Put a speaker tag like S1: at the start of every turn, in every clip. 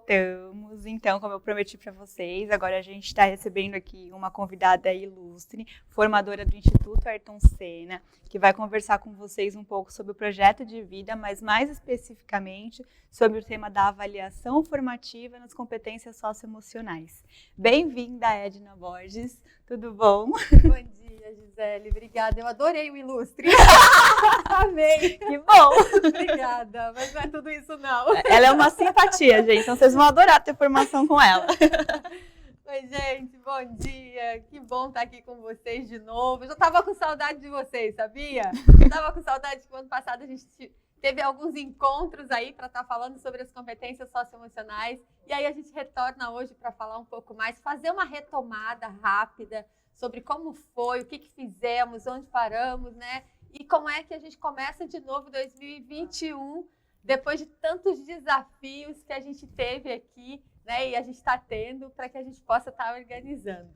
S1: voltamos. Então, como eu prometi para vocês, agora a gente está recebendo aqui uma convidada ilustre, formadora do Instituto Ayrton Senna, que vai conversar com vocês um pouco sobre o projeto de vida, mas mais especificamente sobre o tema da avaliação formativa nas competências socioemocionais. Bem-vinda, Edna Borges. Tudo bom?
S2: Bom dia, Gisele. Obrigada. Eu adorei o ilustre. Amei.
S1: Que bom.
S2: Obrigada. Mas não é tudo isso, não.
S1: Ela é uma simpatia, gente. Então, vocês vão adorar ter formação com ela.
S2: Oi, gente. Bom dia. Que bom estar aqui com vocês de novo. Eu já estava com saudade de vocês, sabia? Eu estava com saudade que o ano passado a gente teve alguns encontros aí para estar falando sobre as competências socioemocionais. E aí a gente retorna hoje para falar um pouco mais, fazer uma retomada rápida sobre como foi, o que fizemos, onde paramos, né? E como é que a gente começa de novo 2021, depois de tantos desafios que a gente teve aqui, né? E a gente está tendo para que a gente possa estar organizando.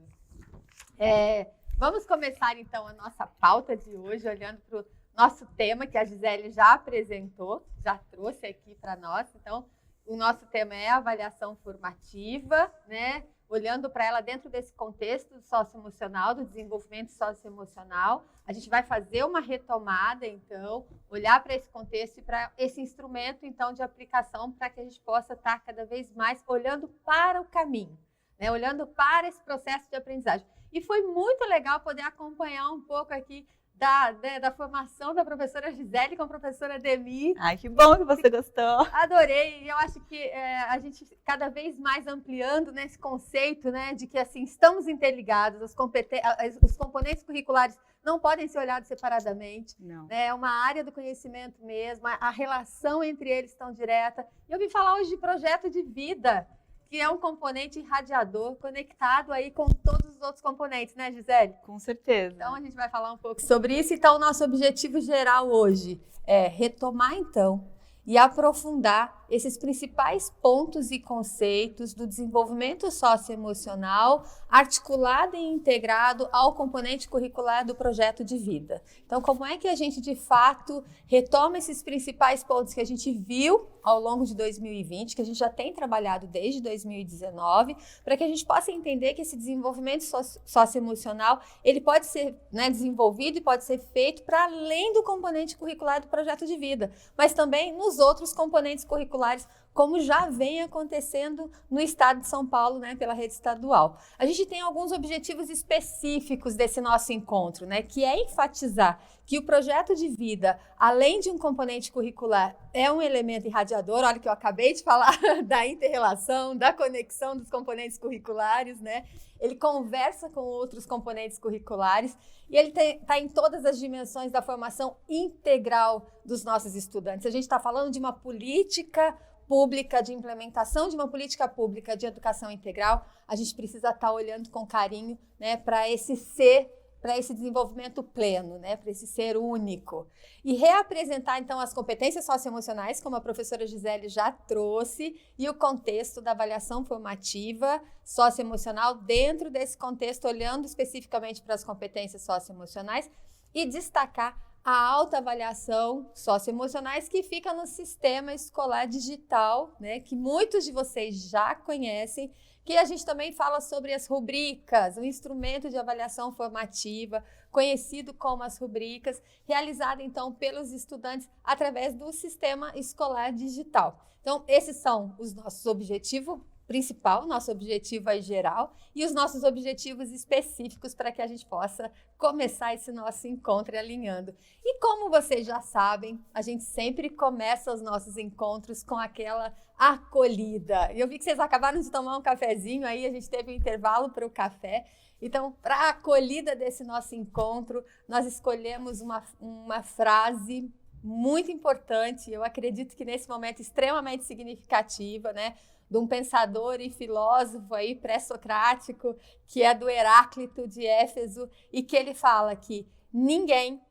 S2: Vamos começar, então, a nossa pauta de hoje, olhando para o nosso tema, que a Gisele já apresentou, já trouxe aqui para nós. Então, o nosso tema é avaliação formativa, né? Olhando para ela dentro desse contexto socioemocional, do desenvolvimento socioemocional. A gente vai fazer uma retomada, então, olhar para esse contexto e para esse instrumento, então, de aplicação, para que a gente possa estar cada vez mais olhando para o caminho, né? Olhando para esse processo de aprendizagem. E foi muito legal poder acompanhar um pouco aqui da formação da professora Gisele com a professora Demi.
S1: Ai, que bom que você gostou.
S2: Adorei. Eu acho que a gente cada vez mais ampliando nesse conceito, né, de que assim, estamos interligados, os componentes curriculares não podem ser olhados separadamente.
S1: Não.
S2: Né, é uma área do conhecimento mesmo, a relação entre eles tão direta. E eu vim falar hoje de projeto de vida, que é um componente irradiador conectado aí com todos os outros componentes, né, Gisele?
S1: Com certeza.
S2: Então, a gente vai falar um pouco sobre isso. Então, o nosso objetivo geral hoje é retomar, então, e aprofundar esses principais pontos e conceitos do desenvolvimento socioemocional articulado e integrado ao componente curricular do projeto de vida. Então, como é que a gente, de fato, retoma esses principais pontos que a gente viu ao longo de 2020, que a gente já tem trabalhado desde 2019, para que a gente possa entender que esse desenvolvimento socioemocional, ele pode ser, né, desenvolvido e pode ser feito para além do componente curricular do projeto de vida, mas também nos outros componentes curriculares, como já vem acontecendo no estado de São Paulo, né, pela rede estadual. A gente tem alguns objetivos específicos desse nosso encontro, né, que é enfatizar que o projeto de vida, além de um componente curricular, é um elemento irradiador. Olha que eu acabei de falar da inter-relação, da conexão dos componentes curriculares, né? Ele conversa com outros componentes curriculares e ele está em todas as dimensões da formação integral dos nossos estudantes. A gente está falando de uma política pública, de implementação de uma política pública de educação integral. A gente precisa estar olhando com carinho, né, para esse ser, para esse desenvolvimento pleno, né, para esse ser único. E reapresentar, então, as competências socioemocionais, como a professora Gisele já trouxe, e o contexto da avaliação formativa socioemocional dentro desse contexto, olhando especificamente para as competências socioemocionais, e destacar a autoavaliação socioemocionais que fica no sistema escolar digital, né, que muitos de vocês já conhecem, que a gente também fala sobre as rubricas, um instrumento de avaliação formativa, conhecido como as rubricas, realizado então pelos estudantes através do sistema escolar digital. Então, esses são os nossos objetivos principal, nosso objetivo aí geral, e os nossos objetivos específicos para que a gente possa começar esse nosso encontro alinhando. E como vocês já sabem, a gente sempre começa os nossos encontros com aquela acolhida. E eu vi que vocês acabaram de tomar um cafezinho aí, a gente teve um intervalo para o café. Então, para a acolhida desse nosso encontro, nós escolhemos uma frase muito importante, eu acredito que nesse momento extremamente significativa, né, de um pensador e filósofo aí pré-socrático, que é do Heráclito de Éfeso, e que ele fala que ninguém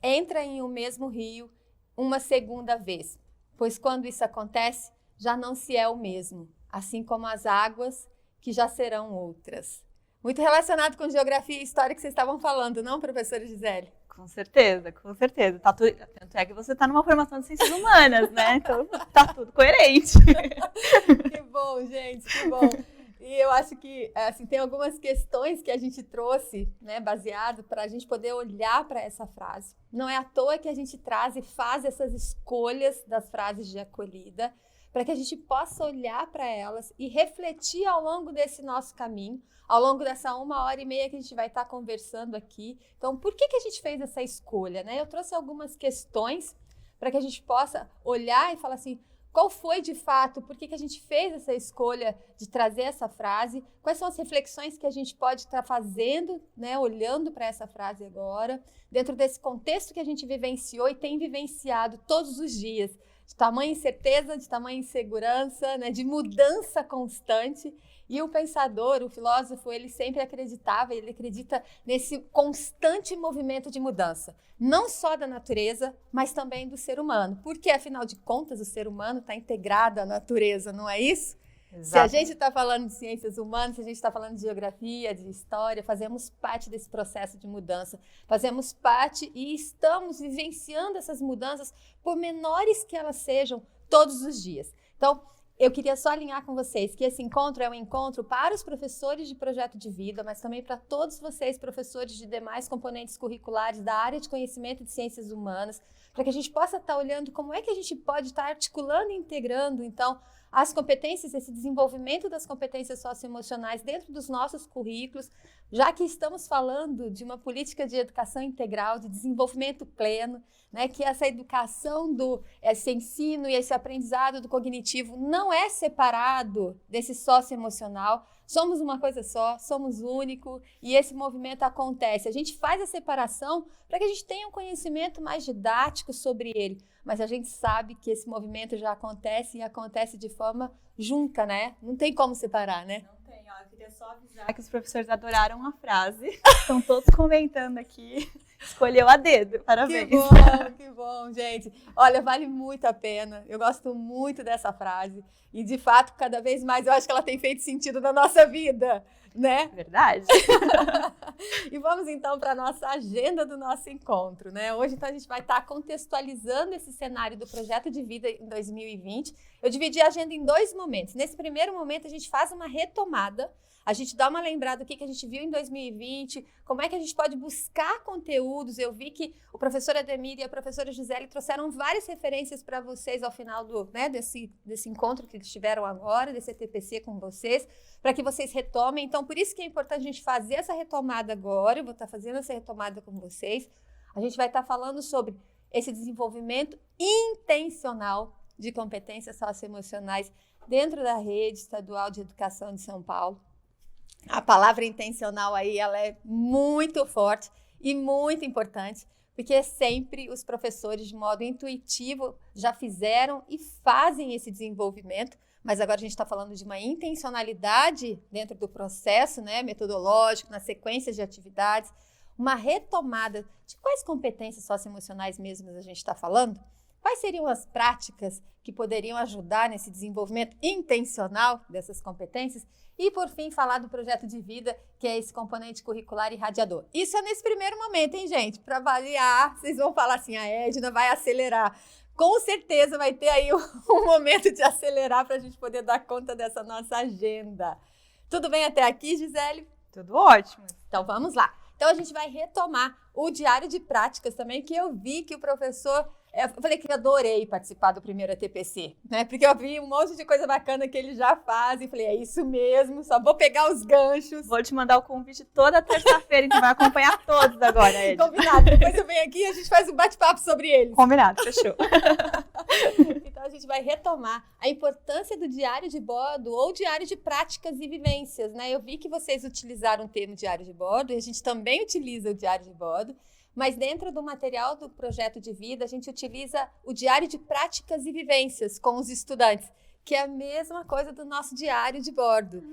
S2: entra em um mesmo rio uma segunda vez, pois quando isso acontece, já não se é o mesmo, assim como as águas que já serão outras. Muito relacionado com geografia e história que vocês estavam falando, não, professora Gisele?
S1: Com certeza, com certeza. Tanto é que você está numa formação de ciências humanas, né? Então tá tudo coerente.
S2: Que bom, gente, que bom. E eu acho que assim, tem algumas questões que a gente trouxe, né, baseado para a gente poder olhar para essa frase. Não é à toa que a gente traz e faz essas escolhas das frases de acolhida, para que a gente possa olhar para elas e refletir ao longo desse nosso caminho, ao longo dessa 1h30 que a gente vai estar conversando aqui. Então, por que a gente fez essa escolha, né? Eu trouxe algumas questões para que a gente possa olhar e falar assim, qual foi de fato, por que a gente fez essa escolha de trazer essa frase, quais são as reflexões que a gente pode estar fazendo, né, olhando para essa frase agora, dentro desse contexto que a gente vivenciou e tem vivenciado todos os dias, de tamanha incerteza, de tamanha insegurança, né, de mudança constante. E o pensador, o filósofo, ele sempre acreditava, ele acredita nesse constante movimento de mudança, não só da natureza, mas também do ser humano, porque afinal de contas o ser humano está integrado à natureza, não é isso? Exato. Se a gente está falando de ciências humanas, se a gente está falando de geografia, de história, fazemos parte desse processo de mudança, fazemos parte e estamos vivenciando essas mudanças, por menores que elas sejam, todos os dias. Então, eu queria só alinhar com vocês que esse encontro é um encontro para os professores de projeto de vida, mas também para todos vocês, professores de demais componentes curriculares da área de conhecimento de ciências humanas, para que a gente possa estar olhando como é que a gente pode estar articulando e integrando, então, as competências, esse desenvolvimento das competências socioemocionais dentro dos nossos currículos, já que estamos falando de uma política de educação integral, de desenvolvimento pleno, né, que essa educação, esse ensino e esse aprendizado do cognitivo não é separado desse socioemocional. Somos uma coisa só, somos único e esse movimento acontece. A gente faz a separação para que a gente tenha um conhecimento mais didático sobre ele, mas a gente sabe que esse movimento já acontece e acontece de forma junta, né? Não tem como separar, né?
S1: Não tem, ó, eu queria só avisar que os professores adoraram a frase, estão todos comentando aqui, escolheu a dedo, parabéns.
S2: Que bom, gente. Olha, vale muito a pena, eu gosto muito dessa frase e, de fato, cada vez mais eu acho que ela tem feito sentido na nossa vida, né?
S1: Verdade.
S2: E vamos então para a nossa agenda do nosso encontro, né? Hoje então a gente vai estar contextualizando esse cenário do projeto de vida em 2020. Eu dividi a agenda em 2 momentos. Nesse primeiro momento a gente faz uma retomada, a gente dá uma lembrada do que a gente viu em 2020, como é que a gente pode buscar conteúdos. Eu vi que o professor Ademir e a professora Gisele trouxeram várias referências para vocês ao final desse encontro que eles tiveram agora, desse ETPC com vocês, para que vocês retomem. Então, por isso que é importante a gente fazer essa retomada agora. Eu vou estar fazendo essa retomada com vocês. A gente vai estar falando sobre esse desenvolvimento intencional de competências socioemocionais dentro da rede estadual de educação de São Paulo. A palavra intencional aí, ela é muito forte e muito importante, porque sempre os professores, de modo intuitivo, já fizeram e fazem esse desenvolvimento, mas agora a gente está falando de uma intencionalidade dentro do processo, né, metodológico, nas sequências de atividades, uma retomada de quais competências socioemocionais mesmo a gente está falando? Quais seriam as práticas que poderiam ajudar nesse desenvolvimento intencional dessas competências? E, por fim, falar do projeto de vida, que é esse componente curricular irradiador. Isso é nesse primeiro momento, hein, gente? Para avaliar, vocês vão falar assim, a Edna vai acelerar. Com certeza vai ter aí um momento de acelerar para a gente poder dar conta dessa nossa agenda. Tudo bem até aqui, Gisele?
S1: Tudo ótimo.
S2: Então, vamos lá. Então, a gente vai retomar o diário de práticas também, que eu vi que o professor... Eu falei que eu adorei participar do primeiro ETPC, né? Porque eu vi um monte de coisa bacana que ele já faz e falei, é isso mesmo, só vou pegar os ganchos.
S1: Vou te mandar o convite toda terça-feira, então vai acompanhar todos agora, Ed.
S2: Combinado, depois eu venho aqui e a gente faz um bate-papo sobre eles.
S1: Combinado, fechou.
S2: Então a gente vai retomar a importância do diário de bordo ou diário de práticas e vivências, né? Eu vi que vocês utilizaram o termo diário de bordo e a gente também utiliza o diário de bordo. Mas dentro do material do projeto de vida, a gente utiliza o diário de práticas e vivências com os estudantes, que é a mesma coisa do nosso diário de bordo.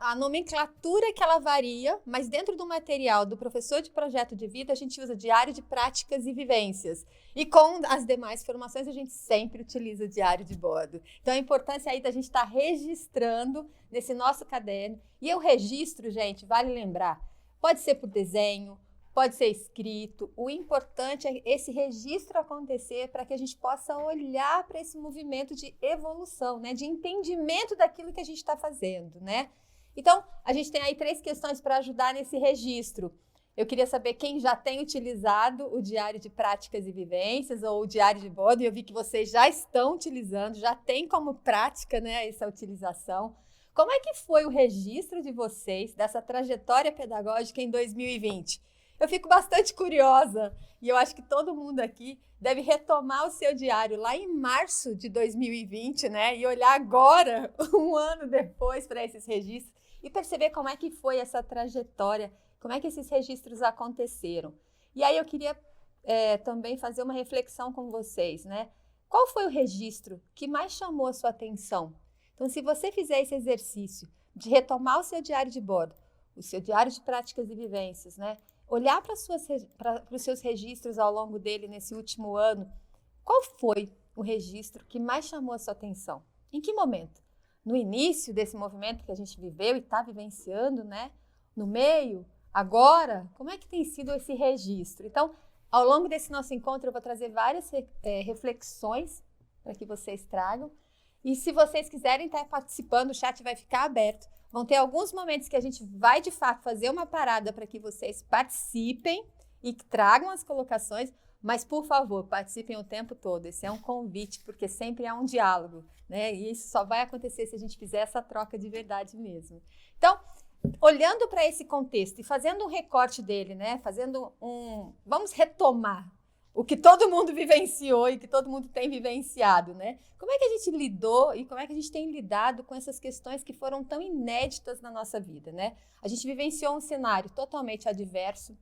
S2: A nomenclatura que ela varia, mas dentro do material do professor de projeto de vida, a gente usa diário de práticas e vivências. E com as demais formações, a gente sempre utiliza o diário de bordo. Então, a importância aí da gente estar registrando nesse nosso caderno. E o registro, gente, vale lembrar, pode ser por desenho, pode ser escrito. O importante é esse registro acontecer para que a gente possa olhar para esse movimento de evolução, né? De entendimento daquilo que a gente está fazendo, né? Então, a gente tem aí 3 questões para ajudar nesse registro. Eu queria saber quem já tem utilizado o diário de práticas e vivências ou o diário de bordo. E eu vi que vocês já estão utilizando, já tem como prática, né, essa utilização. Como é que foi o registro de vocês dessa trajetória pedagógica em 2020? Eu fico bastante curiosa e eu acho que todo mundo aqui deve retomar o seu diário lá em março de 2020, né? E olhar agora, um ano depois, para esses registros e perceber como é que foi essa trajetória, como é que esses registros aconteceram. E aí eu queria também fazer uma reflexão com vocês, né? Qual foi o registro que mais chamou a sua atenção? Então, se você fizer esse exercício de retomar o seu diário de bordo, o seu diário de práticas e vivências, né? Olhar para os seus registros ao longo dele nesse último ano, qual foi o registro que mais chamou a sua atenção? Em que momento? No início desse movimento que a gente viveu e está vivenciando, né? No meio? Agora? Como é que tem sido esse registro? Então, ao longo desse nosso encontro, eu vou trazer várias reflexões para que vocês tragam. E se vocês quiserem estar participando, o chat vai ficar aberto. Vão ter alguns momentos que a gente vai, de fato, fazer uma parada para que vocês participem e tragam as colocações, mas, por favor, participem o tempo todo. Esse é um convite, porque sempre há um diálogo, né? E isso só vai acontecer se a gente fizer essa troca de verdade mesmo. Então, olhando para esse contexto e fazendo um recorte dele, né? Vamos retomar o que todo mundo vivenciou e que todo mundo tem vivenciado, né? Como é que a gente lidou e como é que a gente tem lidado com essas questões que foram tão inéditas na nossa vida, né? A gente vivenciou um cenário totalmente adverso,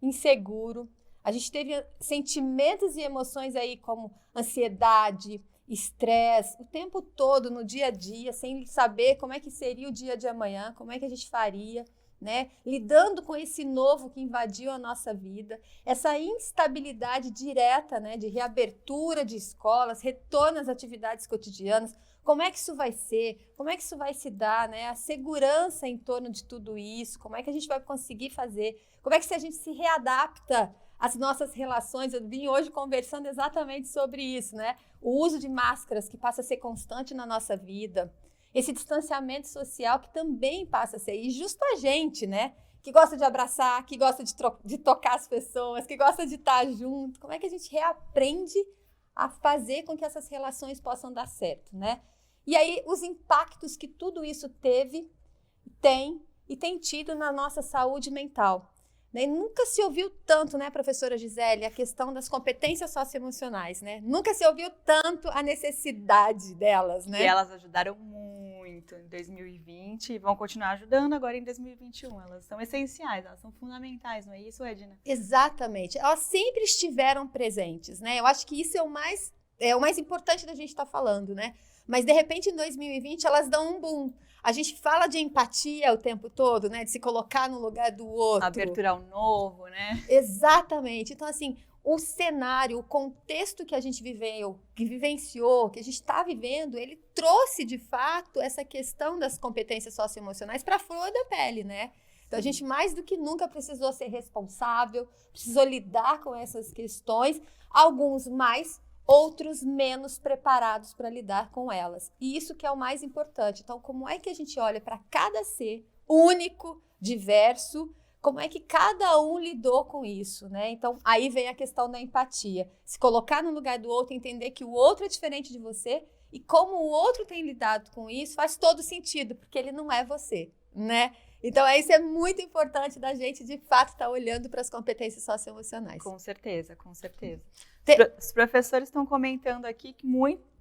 S2: inseguro, a gente teve sentimentos e emoções aí como ansiedade, estresse, o tempo todo no dia a dia, sem saber como é que seria o dia de amanhã, como é que a gente faria, né? Lidando com esse novo que invadiu a nossa vida, essa instabilidade direta, né, de reabertura de escolas, retorno às atividades cotidianas, como é que isso vai ser, como é que isso vai se dar, né? A segurança em torno de tudo isso, como é que a gente vai conseguir fazer, como é que a gente se readapta às nossas relações. Eu vim hoje conversando exatamente sobre isso, né? O uso de máscaras que passa a ser constante na nossa vida, esse distanciamento social que também passa a ser, e justo a gente, né, que gosta de abraçar, que gosta de tocar as pessoas, que gosta de estar junto, como é que a gente reaprende a fazer com que essas relações possam dar certo, né? E aí, os impactos que tudo isso tem tido na nossa saúde mental. Né? Nunca se ouviu tanto, né, professora Gisele, a questão das competências socioemocionais, né? Nunca se ouviu tanto a necessidade delas, né?
S1: E elas ajudaram muito em 2020 e vão continuar ajudando agora em 2021. Elas são essenciais, elas são fundamentais, não é isso, Edna?
S2: Exatamente. Elas sempre estiveram presentes, né? Eu acho que isso é o mais importante da gente estar falando, né? Mas, de repente, em 2020, elas dão um boom. A gente fala de empatia o tempo todo, né? De se colocar no lugar do outro.
S1: Abertura ao novo, né?
S2: Exatamente. Então, assim, o cenário, o contexto que a gente vivenciou, que a gente está vivendo, ele trouxe, de fato, essa questão das competências socioemocionais para a flor da pele, né? Então, a gente, mais do que nunca, precisou ser responsável, precisou lidar com essas questões, alguns mais, outros menos preparados para lidar com elas. E isso que é o mais importante. Então, como é que a gente olha para cada ser único, diverso, como é que cada um lidou com isso, né? Então, aí vem a questão da empatia. Se colocar no lugar do outro, entender que o outro é diferente de você e como o outro tem lidado com isso faz todo sentido, porque ele não é você, né? Então, isso é muito importante da gente, de fato, estar olhando para as competências socioemocionais.
S1: Com certeza, com certeza. Os professores estão comentando aqui que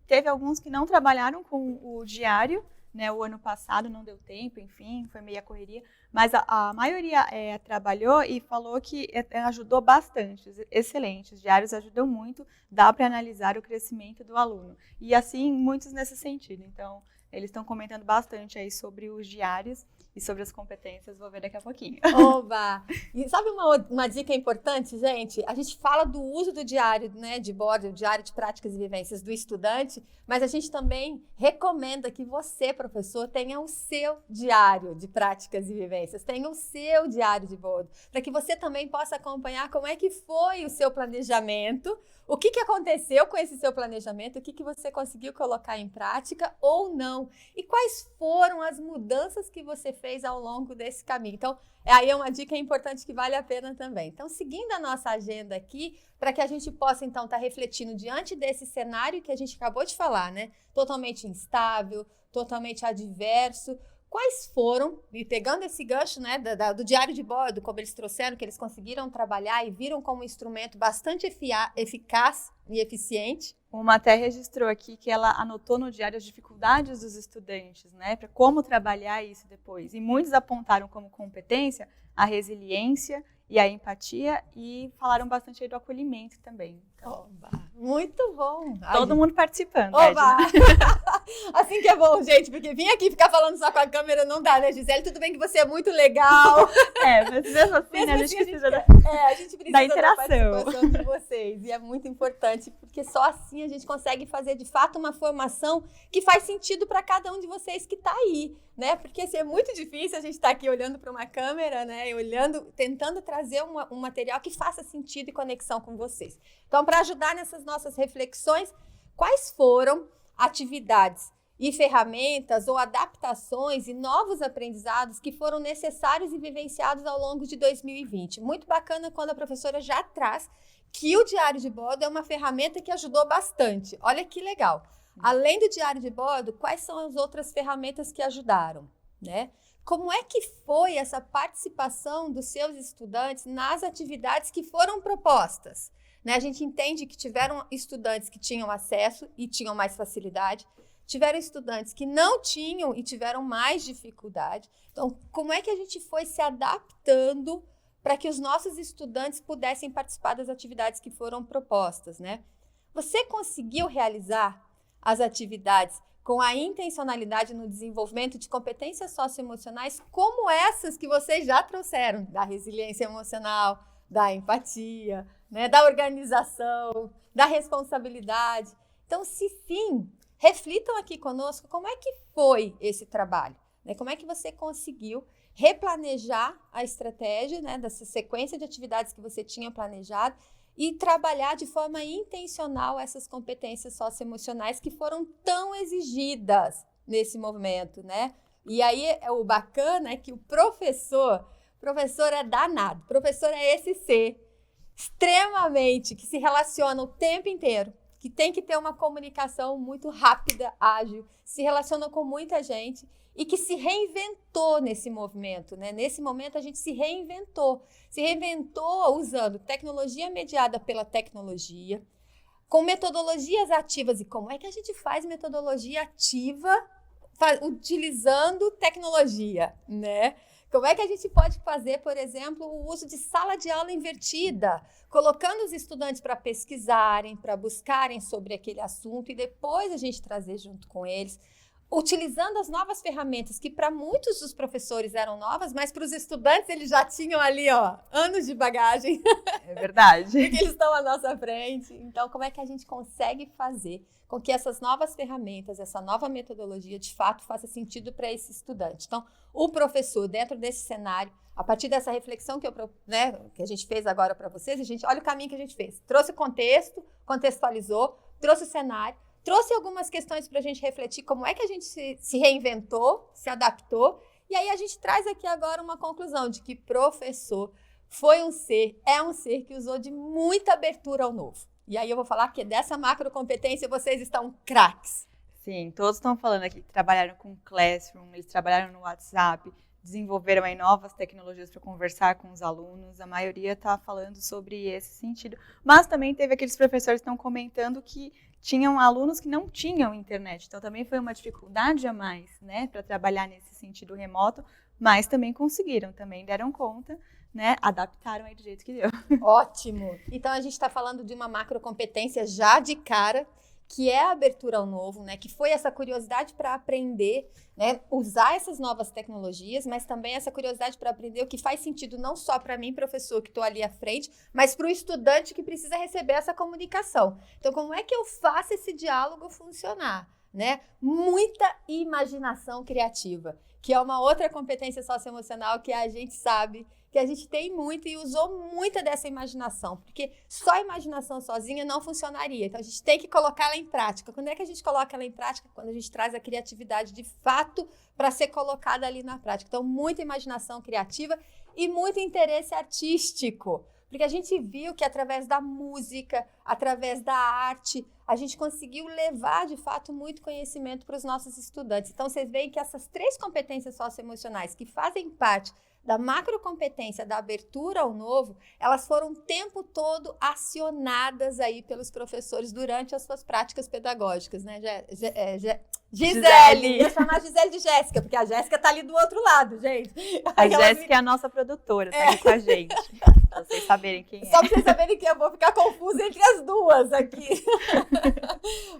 S1: teve alguns que não trabalharam com o diário, né? O ano passado não deu tempo, enfim, foi meia correria, mas a maioria trabalhou e falou que ajudou bastante, excelente, os diários ajudam muito, dá para analisar o crescimento do aluno, e assim, muitos nesse sentido. Então, eles estão comentando bastante aí sobre os diários e sobre as competências, vou ver daqui a pouquinho.
S2: Oba! E sabe uma dica importante, gente? A gente fala do uso do diário, né, de bordo, o diário de práticas e vivências do estudante, mas a gente também recomenda que você, professor, tenha o seu diário de práticas e vivências, tenha o seu diário de bordo, para que você também possa acompanhar como é que foi o seu planejamento, o que aconteceu com esse seu planejamento, o que você conseguiu colocar em prática ou não, e quais foram as mudanças que você fez ao longo desse caminho. Então, aí é uma dica importante que vale a pena também. Então, seguindo a nossa agenda aqui, para que a gente possa, então, estar refletindo diante desse cenário que a gente acabou de falar, né? Totalmente instável, totalmente adverso. Quais foram, e pegando esse gancho, né, do diário de bordo, como eles trouxeram, que eles conseguiram trabalhar e viram como um instrumento bastante eficaz e eficiente.
S1: Uma até registrou aqui que ela anotou no diário as dificuldades dos estudantes, né, para como trabalhar isso depois. E muitos apontaram como competência a resiliência e a empatia e falaram bastante aí do acolhimento também. Então,
S2: oba, muito bom!
S1: Todo mundo participando.
S2: Oba! Assim que é bom, gente, porque vir aqui ficar falando só com a câmera não dá, né, Gisele? Tudo bem que você é muito legal.
S1: Mas mesmo assim, né, a gente precisa
S2: a gente precisa
S1: da interação.
S2: Da participação de vocês. E é muito importante, porque só assim a gente consegue fazer, de fato, uma formação que faz sentido para cada um de vocês que está aí, né? Porque assim, é muito difícil a gente estar aqui olhando para uma câmera, né? E tentando trazer um material que faça sentido e conexão com vocês. Então, para ajudar nessas nossas reflexões, quais foram atividades e ferramentas ou adaptações e novos aprendizados que foram necessários e vivenciados ao longo de 2020? Muito bacana quando a professora já traz que o diário de bordo é uma ferramenta que ajudou bastante. Olha que legal. Além do diário de bordo, quais são as outras ferramentas que ajudaram, né? Como é que foi essa participação dos seus estudantes nas atividades que foram propostas? Né? A gente entende que tiveram estudantes que tinham acesso e tinham mais facilidade, tiveram estudantes que não tinham e tiveram mais dificuldade. Então, como é que a gente foi se adaptando para que os nossos estudantes pudessem participar das atividades que foram propostas, né? Você conseguiu realizar as atividades com a intencionalidade no desenvolvimento de competências socioemocionais como essas que vocês já trouxeram, da resiliência emocional, da empatia, né, da organização, da responsabilidade. Então, se sim, reflitam aqui conosco como é que foi esse trabalho, né? Como é que você conseguiu replanejar a estratégia, né, dessa sequência de atividades que você tinha planejado e trabalhar de forma intencional essas competências socioemocionais que foram tão exigidas nesse momento, né? E aí, o bacana é que o professor é danado, professor é esse ser extremamente que se relaciona o tempo inteiro, que tem que ter uma comunicação muito rápida, ágil, se relaciona com muita gente e que se reinventou nesse movimento, né? Nesse momento a gente se reinventou usando tecnologia mediada pela tecnologia, com metodologias ativas. E como é que a gente faz metodologia ativa utilizando tecnologia, né? Como é que a gente pode fazer, por exemplo, o uso de sala de aula invertida, colocando os estudantes para pesquisarem, para buscarem sobre aquele assunto e depois a gente trazer junto com eles, utilizando as novas ferramentas que para muitos dos professores eram novas, mas para os estudantes eles já tinham ali, ó, anos de bagagem.
S1: É verdade.
S2: Porque eles estão à nossa frente. Então, como é que a gente consegue fazer com que essas novas ferramentas, essa nova metodologia, de fato, faça sentido para esse estudante? Então, o professor, dentro desse cenário, a partir dessa reflexão que a gente fez agora para vocês, olha o caminho que a gente fez. Trouxe o contexto, contextualizou, trouxe o cenário, trouxe algumas questões para a gente refletir como é que a gente se reinventou, se adaptou, e aí a gente traz aqui agora uma conclusão de que professor é um ser que usou de muita abertura ao novo. E aí eu vou falar que dessa macrocompetência vocês estão craques.
S1: Sim, todos estão falando aqui que trabalharam com Classroom, eles trabalharam no WhatsApp, desenvolveram aí novas tecnologias para conversar com os alunos, a maioria está falando sobre esse sentido. Mas também teve aqueles professores que estão comentando que tinham alunos que não tinham internet, então também foi uma dificuldade a mais, né, para trabalhar nesse sentido remoto, mas também conseguiram, também deram conta, né, adaptaram aí do jeito que deu.
S2: Ótimo! Então a gente está falando de uma macrocompetência já de cara, que é a abertura ao novo, né? Que foi essa curiosidade para aprender, né? Usar essas novas tecnologias, mas também essa curiosidade para aprender o que faz sentido não só para mim, professor, que estou ali à frente, mas para o estudante que precisa receber essa comunicação. Então, como é que eu faço esse diálogo funcionar? Né? Muita imaginação criativa, que é uma outra competência socioemocional que a gente sabe que a gente tem muito e usou muita dessa imaginação, porque só a imaginação sozinha não funcionaria. Então, a gente tem que colocar ela em prática. Quando é que a gente coloca ela em prática? Quando a gente traz a criatividade de fato para ser colocada ali na prática. Então, muita imaginação criativa e muito interesse artístico, porque a gente viu que através da música, através da arte, a gente conseguiu levar, de fato, muito conhecimento para os nossos estudantes. Então, vocês veem que essas 3 competências socioemocionais que fazem parte da macrocompetência da abertura ao novo, elas foram o tempo todo acionadas aí pelos professores durante as suas práticas pedagógicas, né, Gisele! Eu ia chamar a Gisele de Jéssica, porque a Jéssica tá ali do outro lado, gente.
S1: A Jéssica é a nossa produtora, tá aqui com a gente. Pra vocês saberem quem é.
S2: Só pra vocês saberem quem eu vou ficar confusa entre as duas aqui.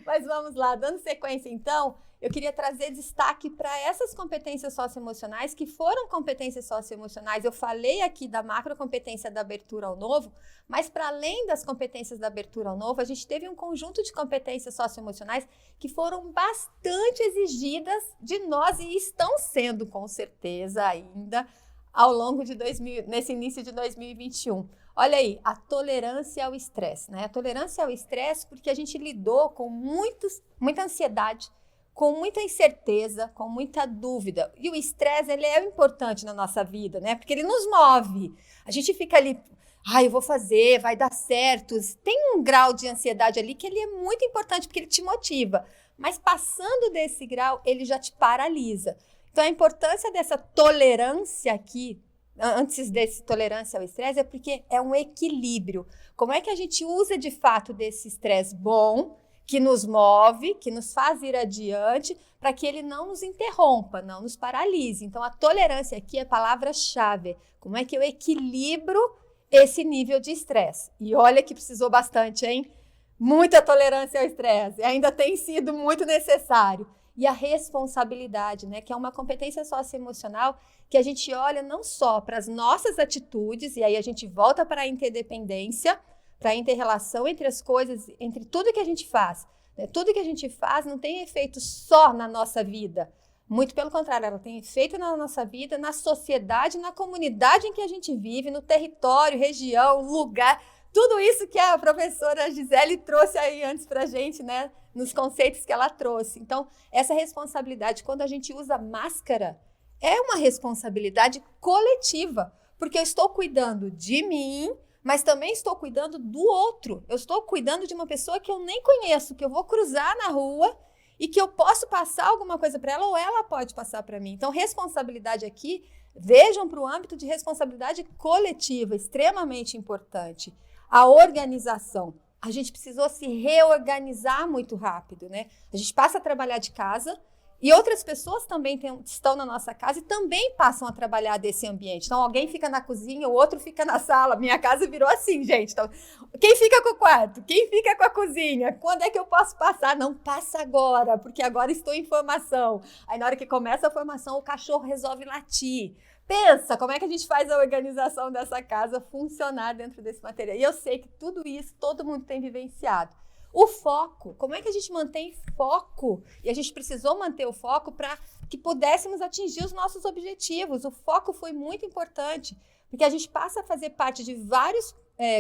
S2: Mas vamos lá, dando sequência então, eu queria trazer destaque para essas competências socioemocionais, que foram competências socioemocionais. Eu falei aqui da macrocompetência da abertura ao novo, mas para além das competências da abertura ao novo, a gente teve um conjunto de competências socioemocionais que foram bastante exigidas de nós e estão sendo, com certeza, ainda ao longo de nesse início de 2021. Olha aí, a tolerância ao estresse, né? A tolerância ao estresse porque a gente lidou com muita ansiedade, com muita incerteza, com muita dúvida. E o estresse, ele é importante na nossa vida, né? Porque ele nos move. A gente fica ali, eu vou fazer, vai dar certo. Tem um grau de ansiedade ali que ele é muito importante, porque ele te motiva. Mas passando desse grau, ele já te paralisa. Então, a importância dessa tolerância aqui, antes desse tolerância ao estresse, é porque é um equilíbrio. Como é que a gente usa, de fato, desse estresse bom, que nos move, que nos faz ir adiante, para que ele não nos interrompa, não nos paralise. Então, a tolerância aqui é a palavra-chave. Como é que eu equilibro esse nível de estresse? E olha que precisou bastante, hein? Muita tolerância ao estresse. Ainda tem sido muito necessário. E a responsabilidade, né? Que é uma competência socioemocional que a gente olha não só para as nossas atitudes, e aí a gente volta para a interdependência, para a inter-relação entre as coisas, entre tudo que a gente faz. Né? Tudo que a gente faz não tem efeito só na nossa vida. Muito pelo contrário, ela tem efeito na nossa vida, na sociedade, na comunidade em que a gente vive, no território, região, lugar. Tudo isso que a professora Gisele trouxe aí antes para a gente, né? Nos conceitos que ela trouxe. Então, essa responsabilidade, quando a gente usa máscara, é uma responsabilidade coletiva, porque eu estou cuidando de mim, mas também estou cuidando do outro. Eu estou cuidando de uma pessoa que eu nem conheço, que eu vou cruzar na rua e que eu posso passar alguma coisa para ela ou ela pode passar para mim. Então, responsabilidade aqui, vejam para o âmbito de responsabilidade coletiva, extremamente importante. A organização. A gente precisou se reorganizar muito rápido, né? A gente passa a trabalhar de casa e outras pessoas também estão na nossa casa e também passam a trabalhar desse ambiente. Então, alguém fica na cozinha, o outro fica na sala. Minha casa virou assim, gente. Então, quem fica com o quarto? Quem fica com a cozinha? Quando é que eu posso passar? Não, passa agora, porque agora estou em formação. Aí, na hora que começa a formação, o cachorro resolve latir. Pensa, como é que a gente faz a organização dessa casa funcionar dentro desse material? E eu sei que tudo isso, todo mundo tem vivenciado. O foco, como é que a gente mantém foco? E a gente precisou manter o foco para que pudéssemos atingir os nossos objetivos. O foco foi muito importante, porque a gente passa a fazer parte de vários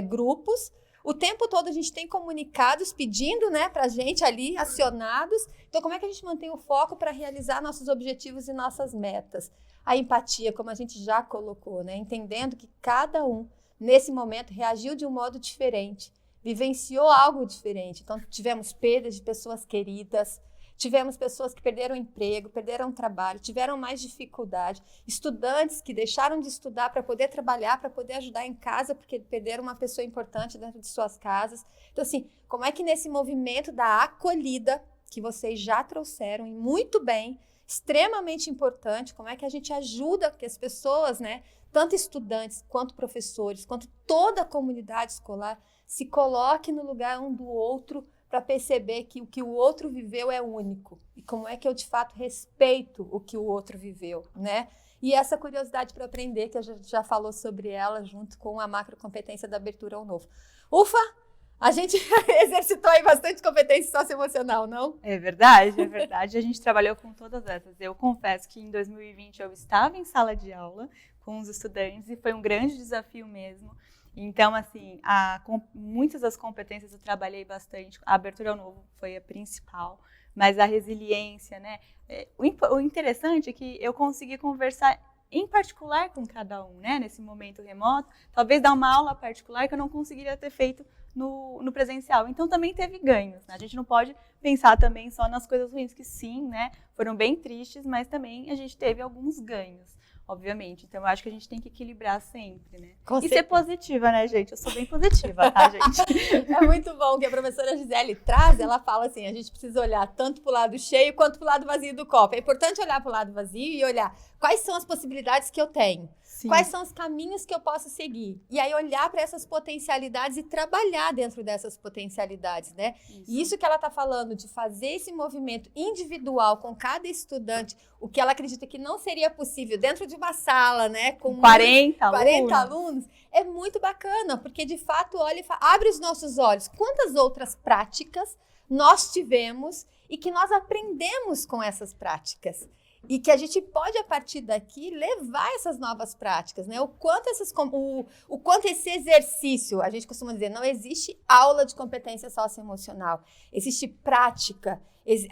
S2: grupos. O tempo todo a gente tem comunicados pedindo, né, para a gente ali, acionados. Então, como é que a gente mantém o foco para realizar nossos objetivos e nossas metas? A empatia, como a gente já colocou, né, entendendo que cada um, nesse momento, reagiu de um modo diferente. Vivenciou algo diferente. Então, tivemos perdas de pessoas queridas, tivemos pessoas que perderam emprego, perderam trabalho, tiveram mais dificuldade, estudantes que deixaram de estudar para poder trabalhar, para poder ajudar em casa, porque perderam uma pessoa importante dentro de suas casas. Então, assim, como é que nesse movimento da acolhida, que vocês já trouxeram, e muito bem, extremamente importante, como é que a gente ajuda que as pessoas, né, tanto estudantes, quanto professores, quanto toda a comunidade escolar, se coloque no lugar um do outro para perceber que o que o outro viveu é único. E como é que eu, de fato, respeito o que o outro viveu, né? E essa curiosidade para aprender, que a gente já falou sobre ela, junto com a macrocompetência da abertura ao novo. Ufa! A gente exercitou aí bastante competência socioemocional, não?
S1: É verdade, é verdade. A gente trabalhou com todas essas. Eu confesso que em 2020 eu estava em sala de aula com os estudantes e foi um grande desafio mesmo. Então, assim, muitas das competências eu trabalhei bastante. A abertura ao novo foi a principal, mas a resiliência, né? O interessante é que eu consegui conversar em particular com cada um, né? Nesse momento remoto, talvez dar uma aula particular que eu não conseguiria ter feito no presencial. Então, também teve ganhos, né? A gente não pode pensar também só nas coisas ruins, que sim, né? Foram bem tristes, mas também a gente teve alguns ganhos, obviamente. Então, eu acho que a gente tem que equilibrar sempre, né? E ser positiva, né, gente? Eu sou bem positiva, tá, gente?
S2: É muito bom que a professora Gisele traz, ela fala assim, a gente precisa olhar tanto para o lado cheio quanto para o lado vazio do copo. É importante olhar para o lado vazio e olhar quais são as possibilidades que eu tenho. Sim. Quais são os caminhos que eu posso seguir? E aí olhar para essas potencialidades e trabalhar dentro dessas potencialidades, né? E isso que ela está falando, de fazer esse movimento individual com cada estudante, o que ela acredita que não seria possível dentro de uma sala, né? Com
S1: 40
S2: alunos, é muito bacana, porque de fato olha e abre os nossos olhos. Quantas outras práticas nós tivemos e que nós aprendemos com essas práticas? E que a gente pode, a partir daqui, levar essas novas práticas, né? O quanto esse exercício, a gente costuma dizer, não existe aula de competência socioemocional, existe prática.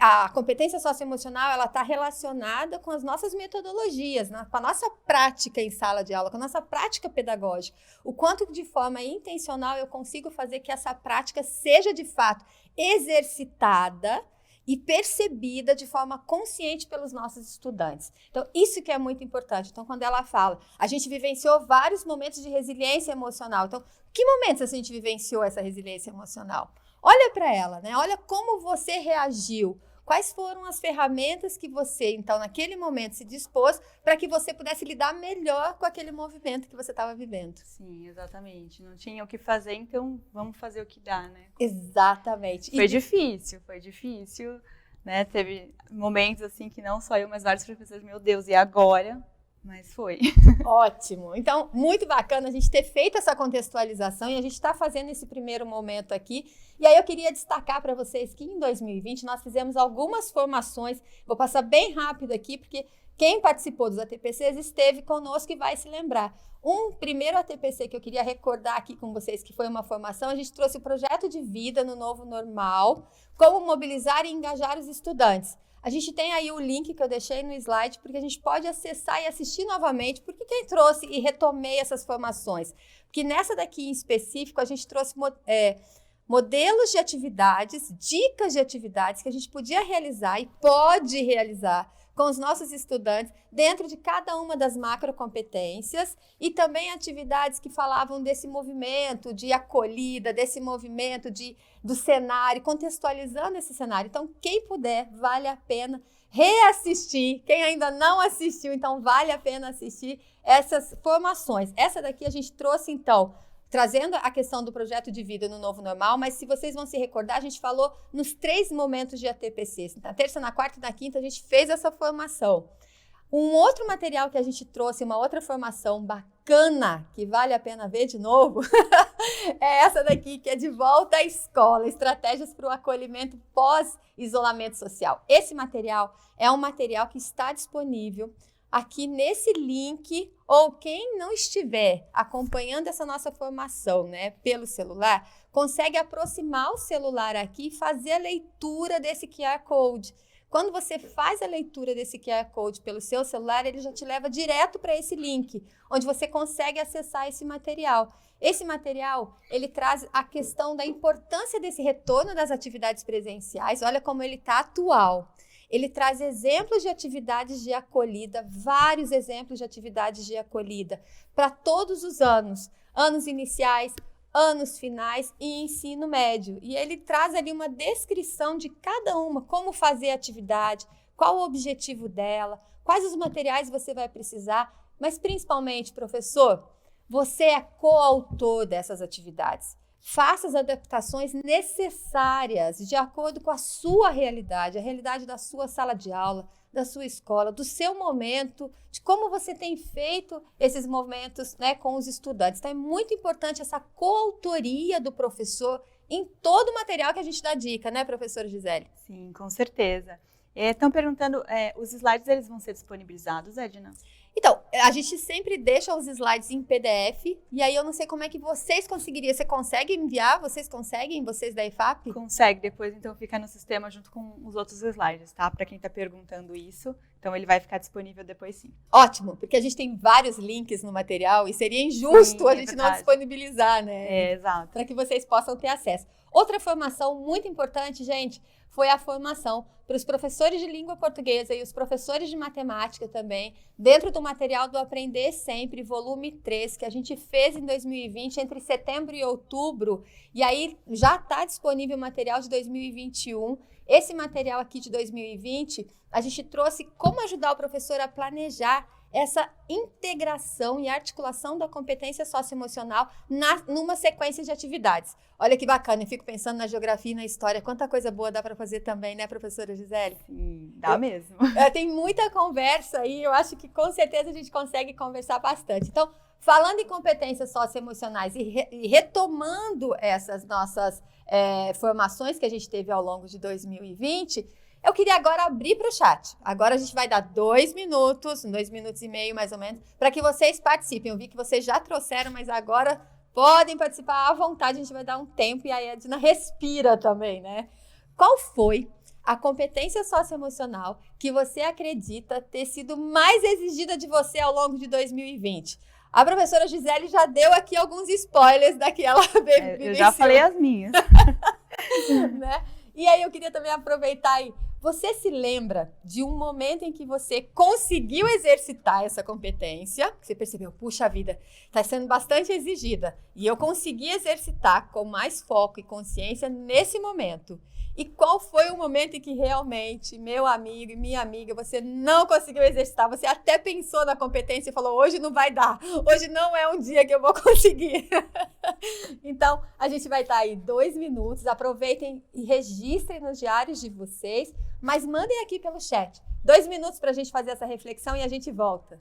S2: A competência socioemocional, ela está relacionada com as nossas metodologias, com a nossa prática em sala de aula, com a nossa prática pedagógica. O quanto, de forma intencional, eu consigo fazer que essa prática seja, de fato, exercitada e percebida de forma consciente pelos nossos estudantes. Então, isso que é muito importante. Então, quando ela fala, a gente vivenciou vários momentos de resiliência emocional. Então, que momentos a gente vivenciou essa resiliência emocional? Olha para ela, né? Olha como você reagiu. Quais foram as ferramentas que você, então, naquele momento se dispôs para que você pudesse lidar melhor com aquele movimento que você estava vivendo?
S1: Sim, exatamente. Não tinha o que fazer, então vamos fazer o que dá, né?
S2: Exatamente.
S1: Foi difícil, né? Teve momentos assim que não só eu, mas vários professores, meu Deus, e agora? Mas foi.
S2: Ótimo. Então, muito bacana a gente ter feito essa contextualização e a gente está fazendo esse primeiro momento aqui. E aí eu queria destacar para vocês que em 2020 nós fizemos algumas formações. Vou passar bem rápido aqui, porque quem participou dos ATPCs esteve conosco e vai se lembrar. Um primeiro ATPC que eu queria recordar aqui com vocês, que foi uma formação, a gente trouxe o projeto de vida no novo normal, como mobilizar e engajar os estudantes. A gente tem aí o link que eu deixei no slide, porque a gente pode acessar e assistir novamente. Por que eu trouxe e retomei essas formações? Porque nessa daqui em específico, a gente trouxe modelos de atividades, dicas de atividades que a gente podia realizar e pode realizar com os nossos estudantes dentro de cada uma das macrocompetências e também atividades que falavam desse movimento de acolhida, desse movimento do cenário, contextualizando esse cenário. Então, quem puder, vale a pena reassistir. Quem ainda não assistiu, então vale a pena assistir essas formações. Essa daqui a gente trouxe, então, trazendo a questão do projeto de vida no novo normal, mas se vocês vão se recordar, a gente falou nos 3 momentos de ATPCs. Na terça, na quarta e na quinta, a gente fez essa formação. Um outro material que a gente trouxe, uma outra formação bacana, que vale a pena ver de novo, é essa daqui, que é de volta à escola, estratégias para o acolhimento pós-isolamento social. Esse material é um material que está disponível aqui nesse link, ou quem não estiver acompanhando essa nossa formação, né, pelo celular, consegue aproximar o celular aqui e fazer a leitura desse QR Code. Quando você faz a leitura desse QR Code pelo seu celular, ele já te leva direto para esse link, onde você consegue acessar esse material. Esse material, ele traz a questão da importância desse retorno das atividades presenciais. Olha como ele está atual. Ele traz exemplos de atividades de acolhida, vários exemplos de atividades de acolhida para todos os anos, anos iniciais, anos finais e ensino médio. E ele traz ali uma descrição de cada uma, como fazer a atividade, qual o objetivo dela, quais os materiais você vai precisar, mas principalmente, professor, você é coautor dessas atividades. faça as adaptações necessárias de acordo com a sua realidade, a realidade da sua sala de aula, da sua escola, do seu momento, de como você tem feito esses momentos, né, com os estudantes. Então, é muito importante essa coautoria do professor em todo o material que a gente dá dica, né, professora Gisele?
S1: Sim, com certeza. Estão perguntando, os slides eles vão ser disponibilizados, Edna?
S2: Então, a gente sempre deixa os slides em PDF, e aí eu não sei como é que vocês conseguiriam. Você consegue enviar? Vocês conseguem? Vocês da EFAP?
S1: Consegue, depois então fica no sistema junto com os outros slides, tá? Para quem está perguntando isso, então ele vai ficar disponível depois sim.
S2: Ótimo, porque a gente tem vários links no material e seria injusto
S1: Sim,
S2: a gente não disponibilizar, né?
S1: Exato.
S2: Para que vocês possam ter acesso. Outra formação muito importante, gente, foi a formação para os professores de língua portuguesa e os professores de matemática também, dentro do material do Aprender Sempre, volume 3, que a gente fez em 2020, entre setembro e outubro, e aí já está disponível o material de 2021. Esse material aqui de 2020, a gente trouxe como ajudar o professor a planejar essa integração e articulação da competência socioemocional numa sequência de atividades. Olha que bacana, eu fico pensando na geografia e na história, quanta coisa boa dá para fazer também, né, professora Gisele?
S1: Sim, dá mesmo.
S2: Tem muita conversa aí, eu acho que com certeza a gente consegue conversar bastante. Então, falando em competências socioemocionais e retomando essas nossas formações que a gente teve ao longo de 2020, eu queria agora abrir para o chat. Agora a gente vai dar 2 minutos, 2 minutos e meio mais ou menos, para que vocês participem. Eu vi que vocês já trouxeram, mas agora podem participar à vontade. A gente vai dar um tempo e a Edna respira também, né? Qual foi a competência socioemocional que você acredita ter sido mais exigida de você ao longo de 2020? A professora Gisele já deu aqui alguns spoilers da que ela vivenciou.
S1: Eu já falei as minhas.
S2: Né? E aí eu queria também aproveitar aí. Você se lembra de um momento em que você conseguiu exercitar essa competência? Que você percebeu, puxa vida, está sendo bastante exigida. E eu consegui exercitar com mais foco e consciência nesse momento. E qual foi o momento em que realmente, meu amigo e minha amiga, você não conseguiu exercitar? Você até pensou na competência e falou, hoje não vai dar. Hoje não é um dia que eu vou conseguir. Então, a gente vai estar aí 2 minutos. Aproveitem e registrem nos diários de vocês. Mas mandem aqui pelo chat. 2 minutos para a gente fazer essa reflexão e a gente volta.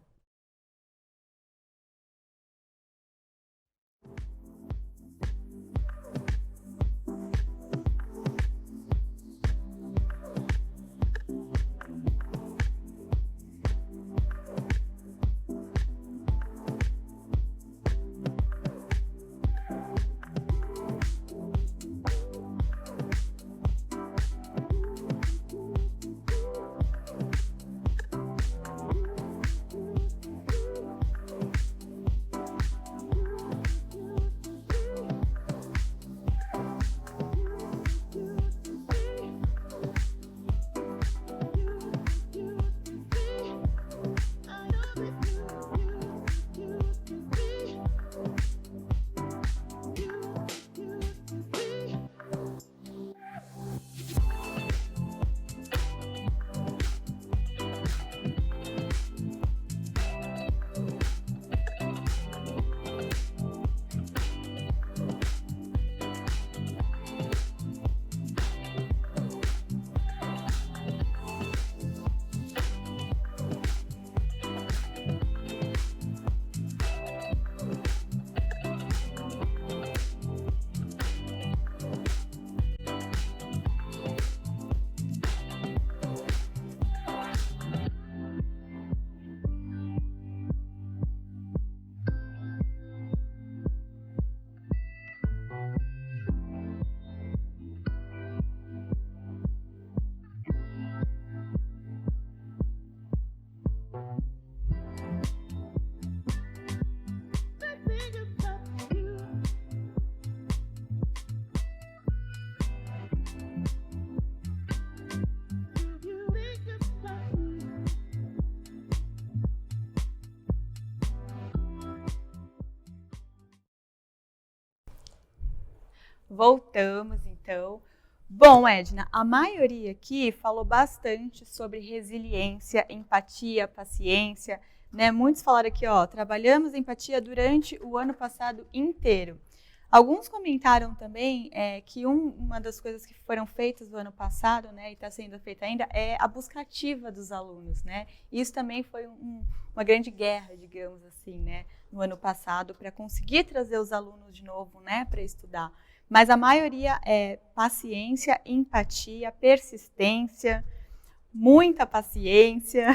S1: Voltamos, então. Bom, Edna, a maioria aqui falou bastante sobre resiliência, empatia, paciência, né? Muitos falaram aqui, ó, trabalhamos empatia durante o ano passado inteiro. Alguns comentaram também que uma das coisas que foram feitas no ano passado, né, e está sendo feita ainda, é a busca ativa dos alunos, né? Isso também foi uma grande guerra, digamos assim, né, no ano passado, para conseguir trazer os alunos de novo, né, para estudar. Mas a maioria é paciência, empatia, persistência, muita paciência,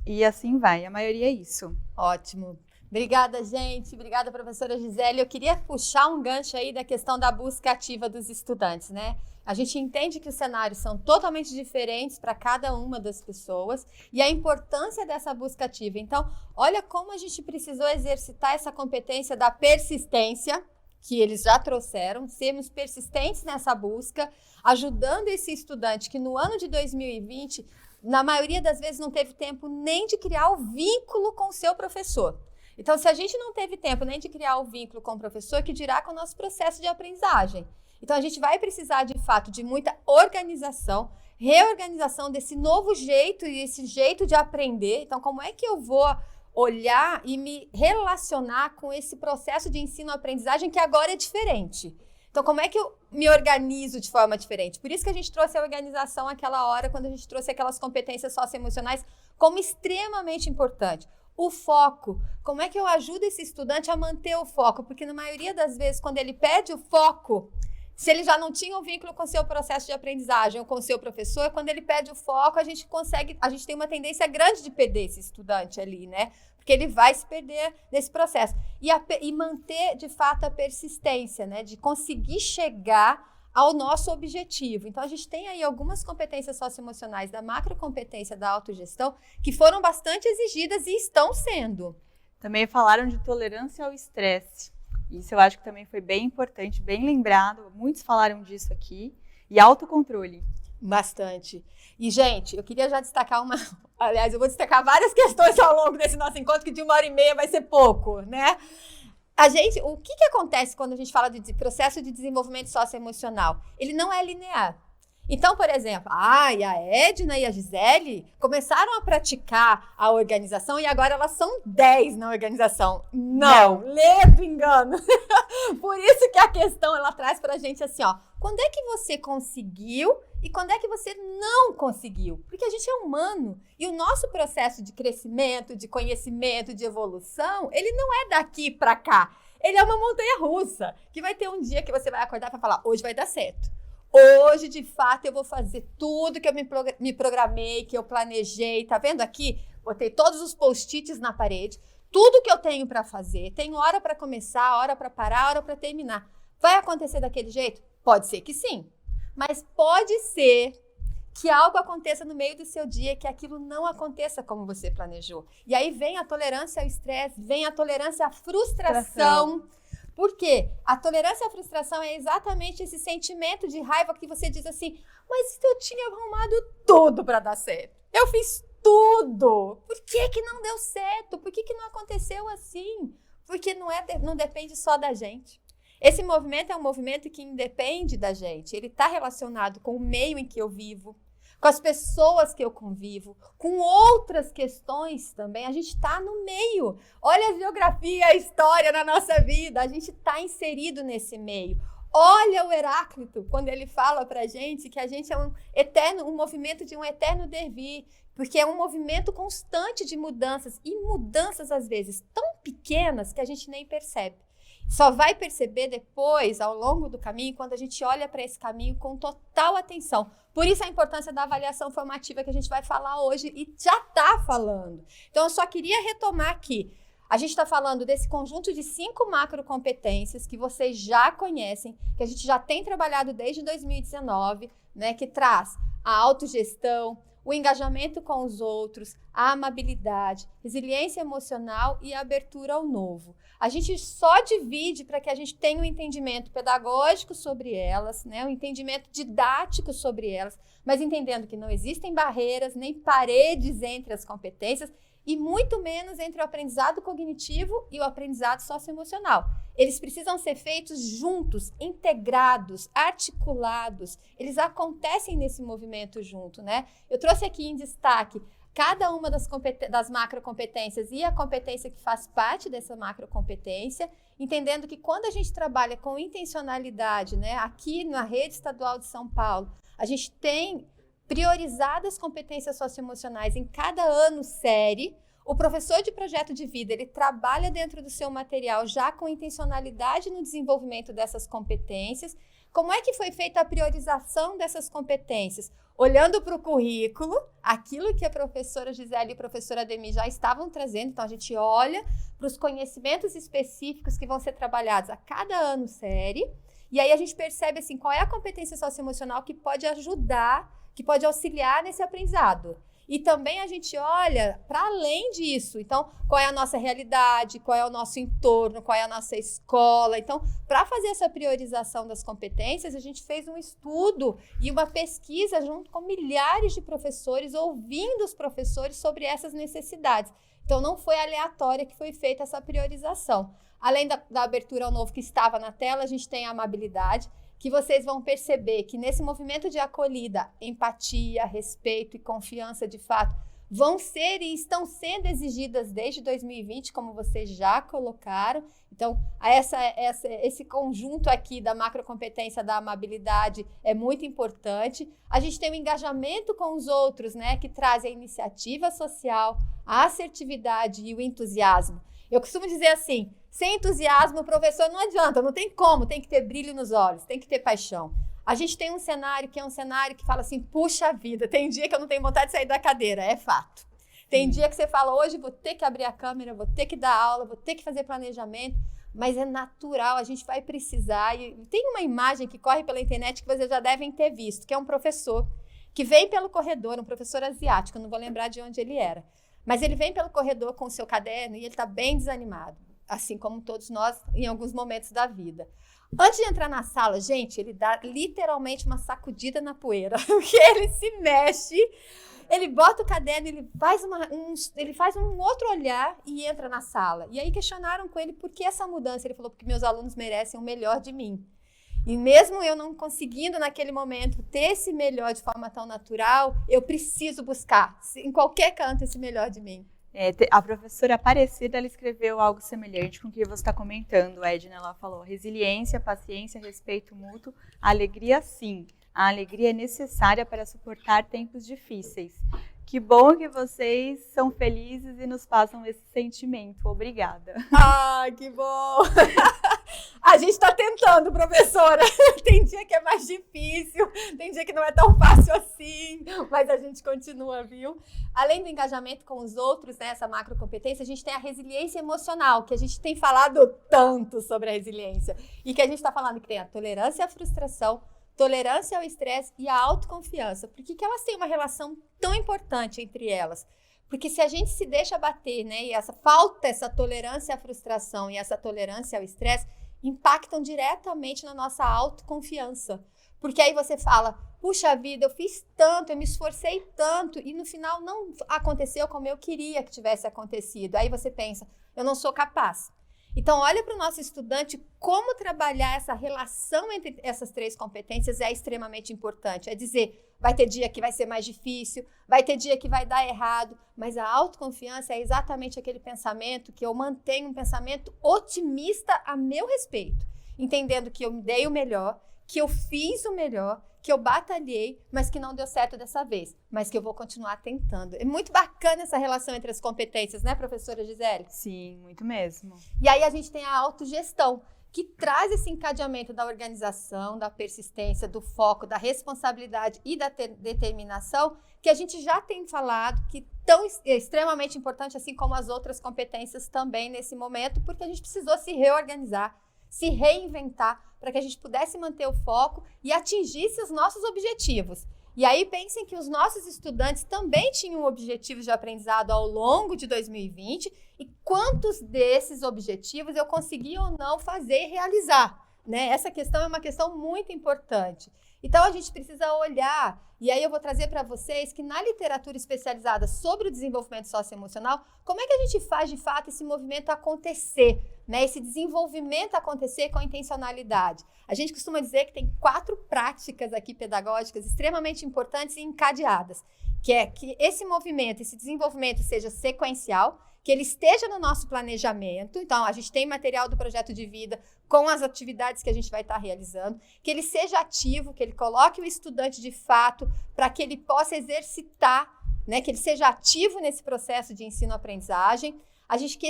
S1: e assim vai. A maioria é isso.
S2: Ótimo. Obrigada, gente. Obrigada, professora Gisele. Eu queria puxar um gancho aí da questão da busca ativa dos estudantes, né? A gente entende que os cenários são totalmente diferentes para cada uma das pessoas e a importância dessa busca ativa. Então, olha como a gente precisou exercitar essa competência da persistência, que eles já trouxeram, sermos persistentes nessa busca, ajudando esse estudante que no ano de 2020, na maioria das vezes, não teve tempo nem de criar o vínculo com o seu professor. Então, se a gente não teve tempo nem de criar o vínculo com o professor, que dirá com o nosso processo de aprendizagem. Então, a gente vai precisar, de fato, de muita organização, reorganização desse novo jeito e esse jeito de aprender. Então, como é que eu vou olhar e me relacionar com esse processo de ensino-aprendizagem que agora é diferente? Então, como é que eu me organizo de forma diferente? Por isso que a gente trouxe a organização aquela hora, quando a gente trouxe aquelas competências socioemocionais como extremamente importante. O foco, como é que eu ajudo esse estudante a manter o foco? Porque na maioria das vezes, quando ele perde o foco, se ele já não tinha um vínculo com o seu processo de aprendizagem ou com o seu professor, quando ele perde o foco, a gente tem uma tendência grande de perder esse estudante ali, né? Porque ele vai se perder nesse processo. E manter, de fato, a persistência, né? De conseguir chegar ao nosso objetivo. Então, a gente tem aí algumas competências socioemocionais da macrocompetência da autogestão que foram bastante exigidas e estão sendo.
S1: Também falaram de tolerância ao estresse. Isso eu acho que também foi bem importante, bem lembrado. Muitos falaram disso aqui. E autocontrole.
S2: Bastante. E, gente, eu queria já destacar Aliás, eu vou destacar várias questões ao longo desse nosso encontro, que de 1h30 vai ser pouco, né? O que acontece quando a gente fala de processo de desenvolvimento socioemocional? Ele não é linear. Então, por exemplo, a Edna e a Gisele começaram a praticar a organização e agora elas são 10 na organização. Não, ledo engano. Por isso que a questão ela traz pra gente assim, ó, quando é que você conseguiu e quando é que você não conseguiu? Porque a gente é humano e o nosso processo de crescimento, de conhecimento, de evolução, ele não é daqui pra cá. Ele é uma montanha-russa, que vai ter um dia que você vai acordar pra falar, hoje vai dar certo. Hoje, de fato, eu vou fazer tudo que eu me programei, que eu planejei. Tá vendo aqui? Botei todos os post-its na parede. Tudo que eu tenho para fazer. Tenho hora para começar, hora para parar, hora para terminar. Vai acontecer daquele jeito? Pode ser que sim. Mas pode ser que algo aconteça no meio do seu dia, que aquilo não aconteça como você planejou. E aí vem a tolerância ao estresse, vem a tolerância à frustração. Por quê? A tolerância à frustração é exatamente esse sentimento de raiva que você diz assim, mas eu tinha arrumado tudo para dar certo. Eu fiz tudo. Por que não deu certo? Por que não aconteceu assim? Porque não depende só da gente. Esse movimento é um movimento que independe da gente. Ele está relacionado com o meio em que eu vivo, com as pessoas que eu convivo, com outras questões também. A gente está no meio. Olha a geografia, a história na nossa vida. A gente está inserido nesse meio. Olha o Heráclito, quando ele fala para a gente que a gente é um movimento de um eterno devir, porque é um movimento constante de mudanças, e mudanças, às vezes, tão pequenas que a gente nem percebe. Só vai perceber depois, ao longo do caminho, quando a gente olha para esse caminho com total atenção. Por isso a importância da avaliação formativa que a gente vai falar hoje e já está falando. Então, eu só queria retomar aqui. A gente está falando desse conjunto de 5 macrocompetências que vocês já conhecem, que a gente já tem trabalhado desde 2019, né, que traz a autogestão, o engajamento com os outros, a amabilidade, resiliência emocional e a abertura ao novo. A gente só divide para que a gente tenha um entendimento pedagógico sobre elas, né, um entendimento didático sobre elas, mas entendendo que não existem barreiras nem paredes entre as competências e muito menos entre o aprendizado cognitivo e o aprendizado socioemocional. Eles precisam ser feitos juntos, integrados, articulados. Eles acontecem nesse movimento junto, né? Eu trouxe aqui em destaque cada uma das macrocompetências e a competência que faz parte dessa macrocompetência, entendendo que quando a gente trabalha com intencionalidade, né, aqui na rede estadual de São Paulo, a gente tem priorizado as competências socioemocionais em cada ano série. O professor de projeto de vida, ele trabalha dentro do seu material já com intencionalidade no desenvolvimento dessas competências. Como é que foi feita a priorização dessas competências? Olhando para o currículo, aquilo que a professora Gisele e a professora Ademir já estavam trazendo, então a gente olha para os conhecimentos específicos que vão ser trabalhados a cada ano série, e aí a gente percebe assim, qual é a competência socioemocional que pode ajudar, que pode auxiliar nesse aprendizado. E também a gente olha para além disso. Então, qual é a nossa realidade, qual é o nosso entorno, qual é a nossa escola. Então, para fazer essa priorização das competências, a gente fez um estudo e uma pesquisa junto com milhares de professores, ouvindo os professores sobre essas necessidades. Então, não foi aleatória que foi feita essa priorização. Além da abertura ao novo que estava na tela, a gente tem a amabilidade, que vocês vão perceber que nesse movimento de acolhida, empatia, respeito e confiança de fato vão ser e estão sendo exigidas desde 2020, como vocês já colocaram. Então, esse conjunto aqui da macrocompetência da amabilidade é muito importante. A gente tem o engajamento com os outros, né, que traz a iniciativa social, a assertividade e o entusiasmo. Eu costumo dizer assim, sem entusiasmo o professor não adianta, não tem como, tem que ter brilho nos olhos, tem que ter paixão. A gente tem um cenário que fala assim, puxa vida, tem dia que eu não tenho vontade de sair da cadeira, é fato. Tem dia que você fala, hoje vou ter que abrir a câmera, vou ter que dar aula, vou ter que fazer planejamento, mas é natural, a gente vai precisar. E tem uma imagem que corre pela internet que vocês já devem ter visto, que é um professor que vem pelo corredor, um professor asiático, eu não vou lembrar de onde ele era, mas ele vem pelo corredor com o seu caderno e ele está bem desanimado, assim como todos nós em alguns momentos da vida. Antes de entrar na sala, gente, ele dá literalmente uma sacudida na poeira, porque ele se mexe, ele bota o caderno, ele faz um outro olhar e entra na sala. E aí questionaram com ele por que essa mudança. Ele falou, porque meus alunos merecem o melhor de mim. E mesmo eu não conseguindo naquele momento ter esse melhor de forma tão natural, eu preciso buscar em qualquer canto esse melhor de mim.
S1: A professora Aparecida, ela escreveu algo semelhante com o que você está comentando, Edna. Ela falou, resiliência, paciência, respeito mútuo, alegria sim. A alegria é necessária para suportar tempos difíceis. Que bom que vocês são felizes e nos passam esse sentimento. Obrigada.
S2: Ah, que bom! A gente está tentando, professora. Tem dia que é mais difícil, tem dia que não é tão fácil assim, mas a gente continua, viu? Além do engajamento com os outros, né, essa macrocompetência, a gente tem a resiliência emocional, que a gente tem falado tanto sobre a resiliência. E que a gente está falando que tem a tolerância à frustração, tolerância ao estresse e a autoconfiança. Por que elas têm uma relação tão importante entre elas? Porque se a gente se deixa bater, né, e falta essa tolerância à frustração e essa tolerância ao estresse, impactam diretamente na nossa autoconfiança. Porque aí você fala, puxa vida, eu fiz tanto, eu me esforcei tanto, e no final não aconteceu como eu queria que tivesse acontecido. Aí você pensa, eu não sou capaz. Então, olha para o nosso estudante como trabalhar essa relação entre essas três competências é extremamente importante. É dizer, vai ter dia que vai ser mais difícil, vai ter dia que vai dar errado, mas a autoconfiança é exatamente aquele pensamento que eu mantenho um pensamento otimista a meu respeito, entendendo que eu me dei o melhor, que eu fiz o melhor, que eu batalhei, mas que não deu certo dessa vez, mas que eu vou continuar tentando. É muito bacana essa relação entre as competências, né, professora Gisele?
S1: Sim, muito mesmo.
S2: E aí a gente tem a autogestão, que traz esse encadeamento da organização, da persistência, do foco, da responsabilidade e da determinação, que a gente já tem falado, que é extremamente importante, assim como as outras competências também nesse momento, porque a gente precisou se reorganizar, se reinventar, para que a gente pudesse manter o foco e atingisse os nossos objetivos. E aí pensem que os nossos estudantes também tinham objetivos de aprendizado ao longo de 2020 e quantos desses objetivos eu consegui ou não fazer e realizar. né? Essa questão é uma questão muito importante. Então, a gente precisa olhar, e aí eu vou trazer para vocês que na literatura especializada sobre o desenvolvimento socioemocional, como é que a gente faz, de fato, esse movimento acontecer, né? Esse desenvolvimento acontecer com intencionalidade. A gente costuma dizer que tem 4 práticas aqui pedagógicas extremamente importantes e encadeadas, que é que esse movimento, esse desenvolvimento seja sequencial, que ele esteja no nosso planejamento. Então, a gente tem material do projeto de vida com as atividades que a gente vai estar realizando, que ele seja ativo, que ele coloque o estudante de fato para que ele possa exercitar, né, que ele seja ativo nesse processo de ensino-aprendizagem. Que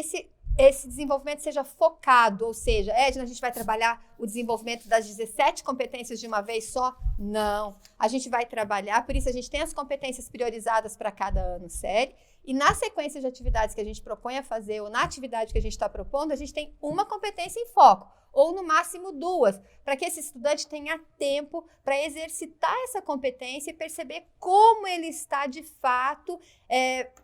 S2: esse desenvolvimento seja focado, ou seja, Edna, a gente vai trabalhar o desenvolvimento das 17 competências de uma vez só? Não. A gente vai trabalhar, por isso a gente tem as competências priorizadas para cada ano série, e na sequência de atividades que a gente propõe a fazer, ou na atividade que a gente está propondo, a gente tem uma competência em foco, ou no máximo 2, para que esse estudante tenha tempo para exercitar essa competência e perceber como ele está, de fato,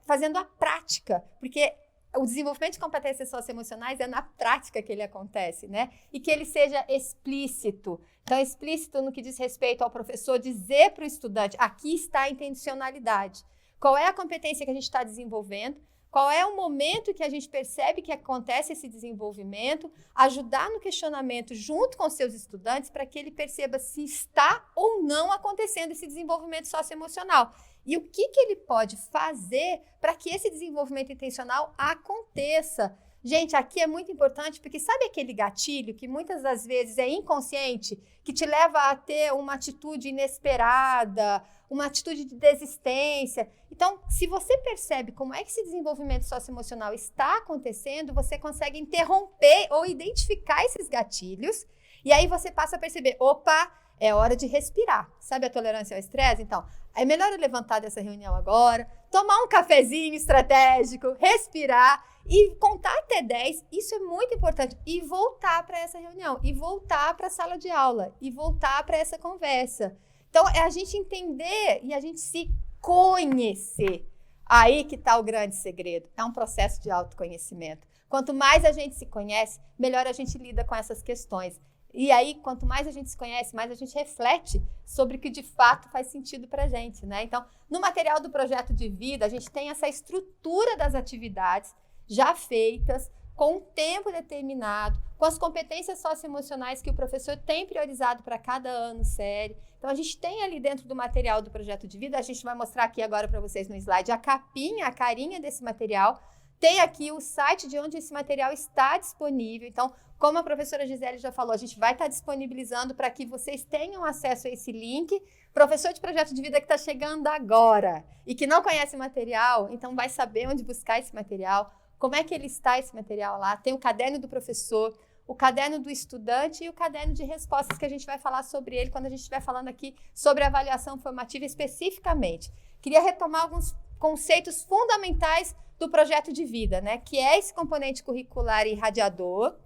S2: fazendo a prática, porque o desenvolvimento de competências socioemocionais é na prática que ele acontece, né? E que ele seja explícito. Então, explícito no que diz respeito ao professor dizer para o estudante, aqui está a intencionalidade. Qual é a competência que a gente está desenvolvendo? Qual é o momento que a gente percebe que acontece esse desenvolvimento? Ajudar no questionamento junto com seus estudantes para que ele perceba se está ou não acontecendo esse desenvolvimento socioemocional. E o que ele pode fazer para que esse desenvolvimento intencional aconteça? Gente, aqui é muito importante, porque sabe aquele gatilho que muitas das vezes é inconsciente, que te leva a ter uma atitude inesperada, uma atitude de desistência? Então, se você percebe como é que esse desenvolvimento socioemocional está acontecendo, você consegue interromper ou identificar esses gatilhos, e aí você passa a perceber, opa, é hora de respirar. Sabe a tolerância ao estresse? Então, é melhor eu levantar dessa reunião agora, tomar um cafezinho estratégico, respirar e contar até 10. Isso é muito importante. E voltar para essa reunião, e voltar para a sala de aula, e voltar para essa conversa. Então, é a gente entender e a gente se conhecer. Aí que está o grande segredo. É um processo de autoconhecimento. Quanto mais a gente se conhece, melhor a gente lida com essas questões. E aí, quanto mais a gente se conhece, mais a gente reflete sobre o que de fato faz sentido para a gente, né? Então, no material do projeto de vida, a gente tem essa estrutura das atividades já feitas, com um tempo determinado, com as competências socioemocionais que o professor tem priorizado para cada ano série. Então, a gente tem ali dentro do material do projeto de vida, a gente vai mostrar aqui agora para vocês no slide a capinha, a carinha desse material. Tem aqui o site de onde esse material está disponível. Então, como a professora Gisele já falou, a gente vai estar disponibilizando para que vocês tenham acesso a esse link. Professor de projeto de vida que está chegando agora e que não conhece o material, então vai saber onde buscar esse material, como é que ele está esse material lá. Tem o caderno do professor, o caderno do estudante e o caderno de respostas que a gente vai falar sobre ele quando a gente estiver falando aqui sobre avaliação formativa especificamente. Queria retomar alguns conceitos fundamentais do projeto de vida, né? Que é esse componente curricular e irradiador.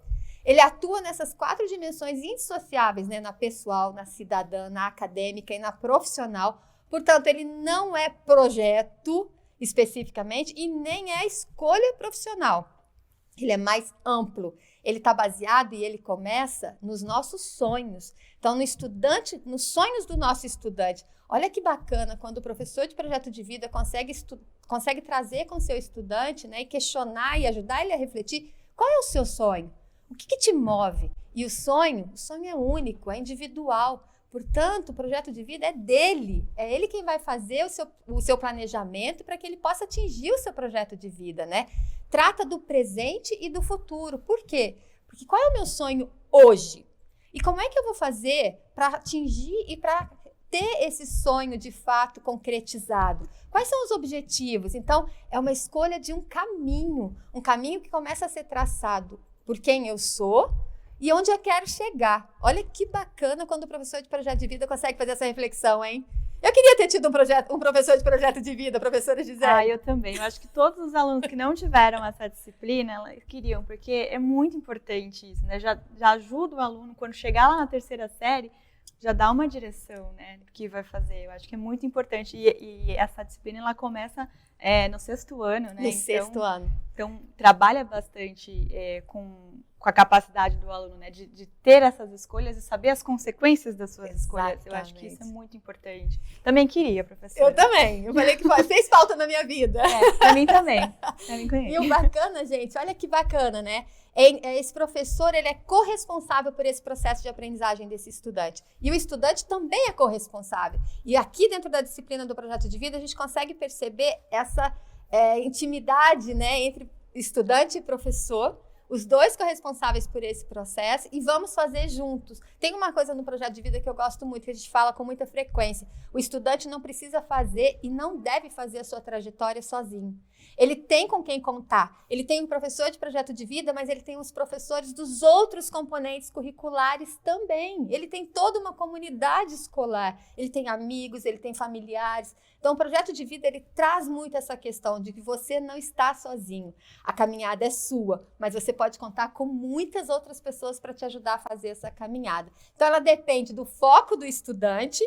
S2: Ele atua nessas 4 dimensões indissociáveis, né? Na pessoal, na cidadã, na acadêmica e na profissional. Portanto, ele não é projeto especificamente e nem é escolha profissional. Ele é mais amplo. Ele está baseado e ele começa nos nossos sonhos. Então, no estudante, nos sonhos do nosso estudante. Olha que bacana quando o professor de projeto de vida consegue trazer com o seu estudante, né, e questionar e ajudar ele a refletir qual é o seu sonho, o que te move. E o sonho é único, é individual. Portanto, o projeto de vida é dele, é ele quem vai fazer o seu planejamento para que ele possa atingir o seu projeto de vida, né? Trata do presente e do futuro. Por quê? Porque qual é o meu sonho hoje? E como é que eu vou fazer para atingir e para ter esse sonho de fato concretizado? Quais são os objetivos? Então, é uma escolha de um caminho que começa a ser traçado por quem eu sou e onde eu quero chegar. Olha que bacana quando o professor de projeto de vida consegue fazer essa reflexão, hein? Eu queria ter tido um professor de projeto de vida, professora Gisele.
S1: Eu também. Eu acho que todos os alunos que não tiveram essa disciplina, elas queriam, porque é muito importante isso, né? Já ajuda o aluno, quando chegar lá na 3ª série, já dá uma direção, né, do que vai fazer. Eu acho que é muito importante. E essa disciplina, ela começa no 6º ano, né?
S2: No 6º ano.
S1: Então, trabalha bastante com com a capacidade do aluno, né, de ter essas escolhas e saber as consequências das suas escolhas. Eu acho que isso é muito importante. Também queria, professora.
S2: Eu também. Eu falei que fez falta na minha vida.
S1: Pra mim também. E
S2: o bacana, gente, olha que bacana, né? Esse professor, ele é corresponsável por esse processo de aprendizagem desse estudante. E o estudante também é corresponsável. E aqui dentro da disciplina do projeto de vida, a gente consegue perceber essa intimidade, né, entre estudante e professor, os dois corresponsáveis por esse processo, e vamos fazer juntos. Tem uma coisa no projeto de vida que eu gosto muito, que a gente fala com muita frequência. O estudante não precisa fazer e não deve fazer a sua trajetória sozinho. Ele tem com quem contar. Ele tem um professor de projeto de vida, mas ele tem os professores dos outros componentes curriculares também. Ele tem toda uma comunidade escolar. Ele tem amigos, ele tem familiares. Então, o projeto de vida, ele traz muito essa questão de que você não está sozinho. A caminhada é sua, mas você pode contar com muitas outras pessoas para te ajudar a fazer essa caminhada. Então, ela depende do foco do estudante,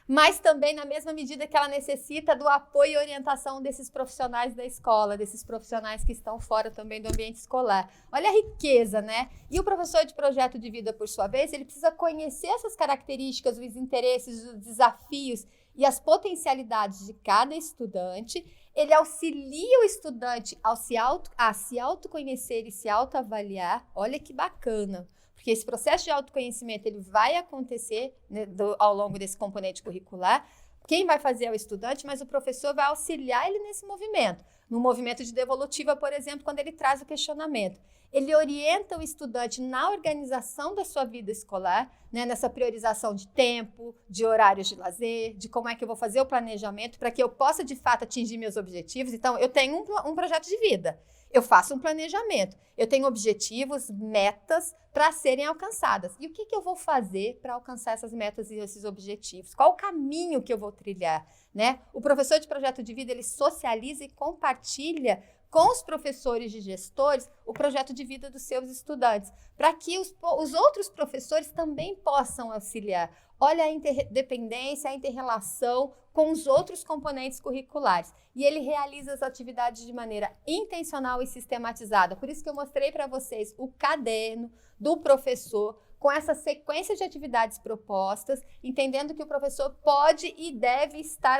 S2: mas também na mesma medida que ela necessita do apoio e orientação desses profissionais da escola, desses profissionais que estão fora também do ambiente escolar. Olha a riqueza, né? E o professor de projeto de vida, por sua vez, ele precisa conhecer essas características, os interesses, os desafios e as potencialidades de cada estudante. Ele auxilia o estudante a se autoconhecer e se autoavaliar. Olha que bacana! Porque esse processo de autoconhecimento ele vai acontecer, né, ao longo desse componente curricular. Quem vai fazer é o estudante, mas o professor vai auxiliar ele nesse movimento. No movimento de devolutiva, por exemplo, quando ele traz o questionamento. Ele orienta o estudante na organização da sua vida escolar, né, nessa priorização de tempo, de horários de lazer, de como é que eu vou fazer o planejamento para que eu possa, de fato, atingir meus objetivos. Então, eu tenho um projeto de vida. Eu faço um planejamento, eu tenho objetivos, metas para serem alcançadas. E o que eu vou fazer para alcançar essas metas e esses objetivos? Qual o caminho que eu vou trilhar, né? O professor de projeto de vida, ele socializa e compartilha com os professores e gestores o projeto de vida dos seus estudantes, para que os outros professores também possam auxiliar. Olha a interdependência, a inter-relação com os outros componentes curriculares. E ele realiza as atividades de maneira intencional e sistematizada. Por isso que eu mostrei para vocês o caderno do professor, com essa sequência de atividades propostas, entendendo que o professor pode e deve estar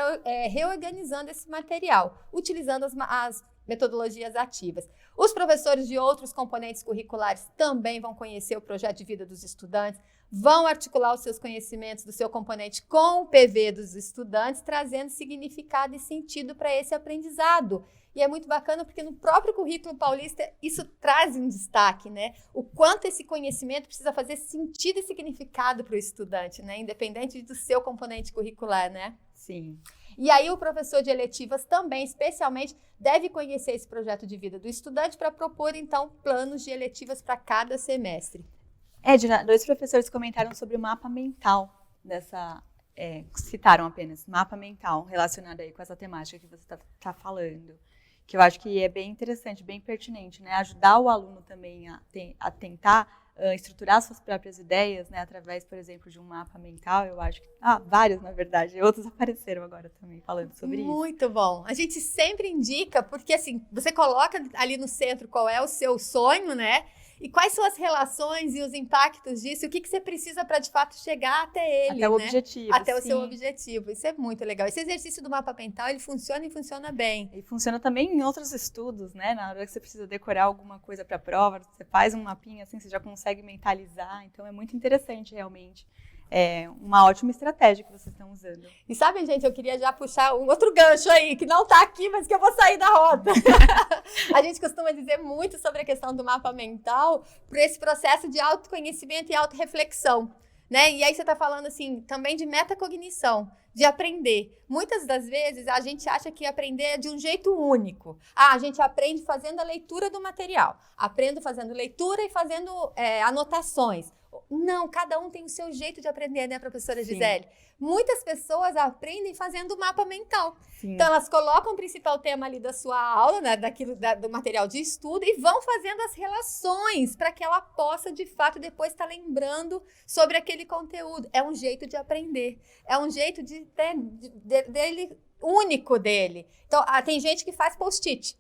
S2: reorganizando esse material, utilizando as metodologias ativas. Os professores de outros componentes curriculares também vão conhecer o projeto de vida dos estudantes, vão articular os seus conhecimentos do seu componente com o PV dos estudantes, trazendo significado e sentido para esse aprendizado. E é muito bacana porque no próprio currículo paulista isso traz um destaque, né? O quanto esse conhecimento precisa fazer sentido e significado para o estudante, né? Independente do seu componente curricular, né?
S1: Sim.
S2: E aí o professor de eletivas também, especialmente, deve conhecer esse projeto de vida do estudante para propor, então, planos de eletivas para cada semestre.
S1: Edna, 2 professores comentaram sobre o mapa mental citaram apenas mapa mental relacionado aí com essa temática que você está falando, que eu acho que é bem interessante, bem pertinente, né? Ajudar o aluno também a tentar estruturar suas próprias ideias, né? Através, por exemplo, de um mapa mental. Eu acho que vários, na verdade, outros apareceram agora também falando sobre isso.
S2: Muito bom. A gente sempre indica, porque assim, você coloca ali no centro qual é o seu sonho, né? E quais são as relações e os impactos disso? O que você precisa para, de fato, chegar até ele,
S1: até o objetivo.
S2: Até o seu objetivo. Isso é muito legal. Esse exercício do mapa mental, ele funciona e funciona bem.
S1: E funciona também em outros estudos, né? Na hora que você precisa decorar alguma coisa para a prova, você faz um mapinha assim, você já consegue mentalizar. Então, é muito interessante, realmente. É uma ótima estratégia que vocês estão usando.
S2: E sabe, gente, eu queria já puxar um outro gancho aí, que não está aqui, mas que eu vou sair da rota. A gente costuma dizer muito sobre a questão do mapa mental por esse processo de autoconhecimento e autorreflexão, né? E aí você está falando, assim, também de metacognição, de aprender. Muitas das vezes a gente acha que aprender é de um jeito único. A gente aprende fazendo a leitura do material. Aprendo fazendo leitura e fazendo anotações. Não, cada um tem o seu jeito de aprender, né, professora Gisele? Muitas pessoas aprendem fazendo mapa mental. Sim. Então, elas colocam o principal tema ali da sua aula, né, do material de estudo, e vão fazendo as relações para que ela possa, de fato, depois estar lembrando sobre aquele conteúdo. É um jeito de aprender. É um jeito dele único dele. Então, tem gente que faz post-it.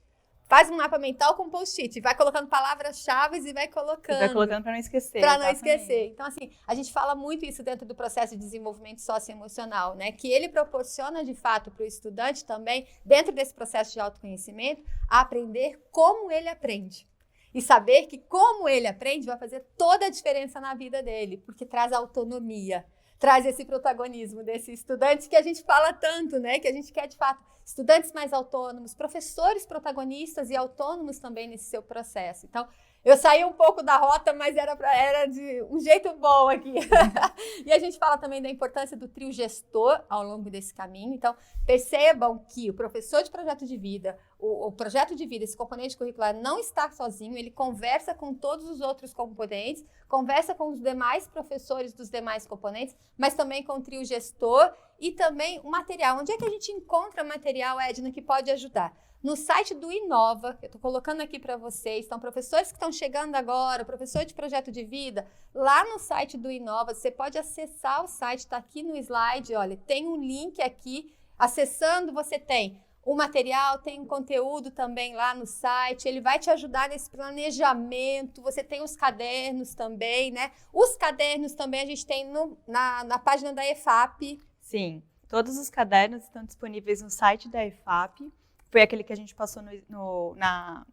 S2: faz um mapa mental com post-it, vai colocando palavras-chave e vai colocando.
S1: Vai colocando para não esquecer.
S2: Para não esquecer. Então, assim, a gente fala muito isso dentro do processo de desenvolvimento socioemocional, né? Que ele proporciona, de fato, para o estudante também, dentro desse processo de autoconhecimento, a aprender como ele aprende. E saber que como ele aprende vai fazer toda a diferença na vida dele, porque traz autonomia, traz esse protagonismo desse estudante que a gente fala tanto, né? Que a gente quer, de fato, estudantes mais autônomos, professores protagonistas e autônomos também nesse seu processo. Então, eu saí um pouco da rota, mas era de um jeito bom aqui. E a gente fala também da importância do trio gestor ao longo desse caminho. Então, percebam que o professor de projeto de vida, o projeto de vida, esse componente curricular não está sozinho, ele conversa com todos os outros componentes, conversa com os demais professores dos demais componentes, mas também com o trio gestor e também o material. Onde é que a gente encontra material, Edna, que pode ajudar? No site do Inova, que eu estou colocando aqui para vocês, então professores que estão chegando agora, professor de projeto de vida, lá no site do Inova, você pode acessar o site, está aqui no slide, olha, tem um link aqui, acessando você tem o material, tem um conteúdo também lá no site, ele vai te ajudar nesse planejamento, você tem os cadernos também, né? Os cadernos também a gente tem na página da EFAP.
S1: Sim, todos os cadernos estão disponíveis no site da EFAP. Foi aquele que a gente passou na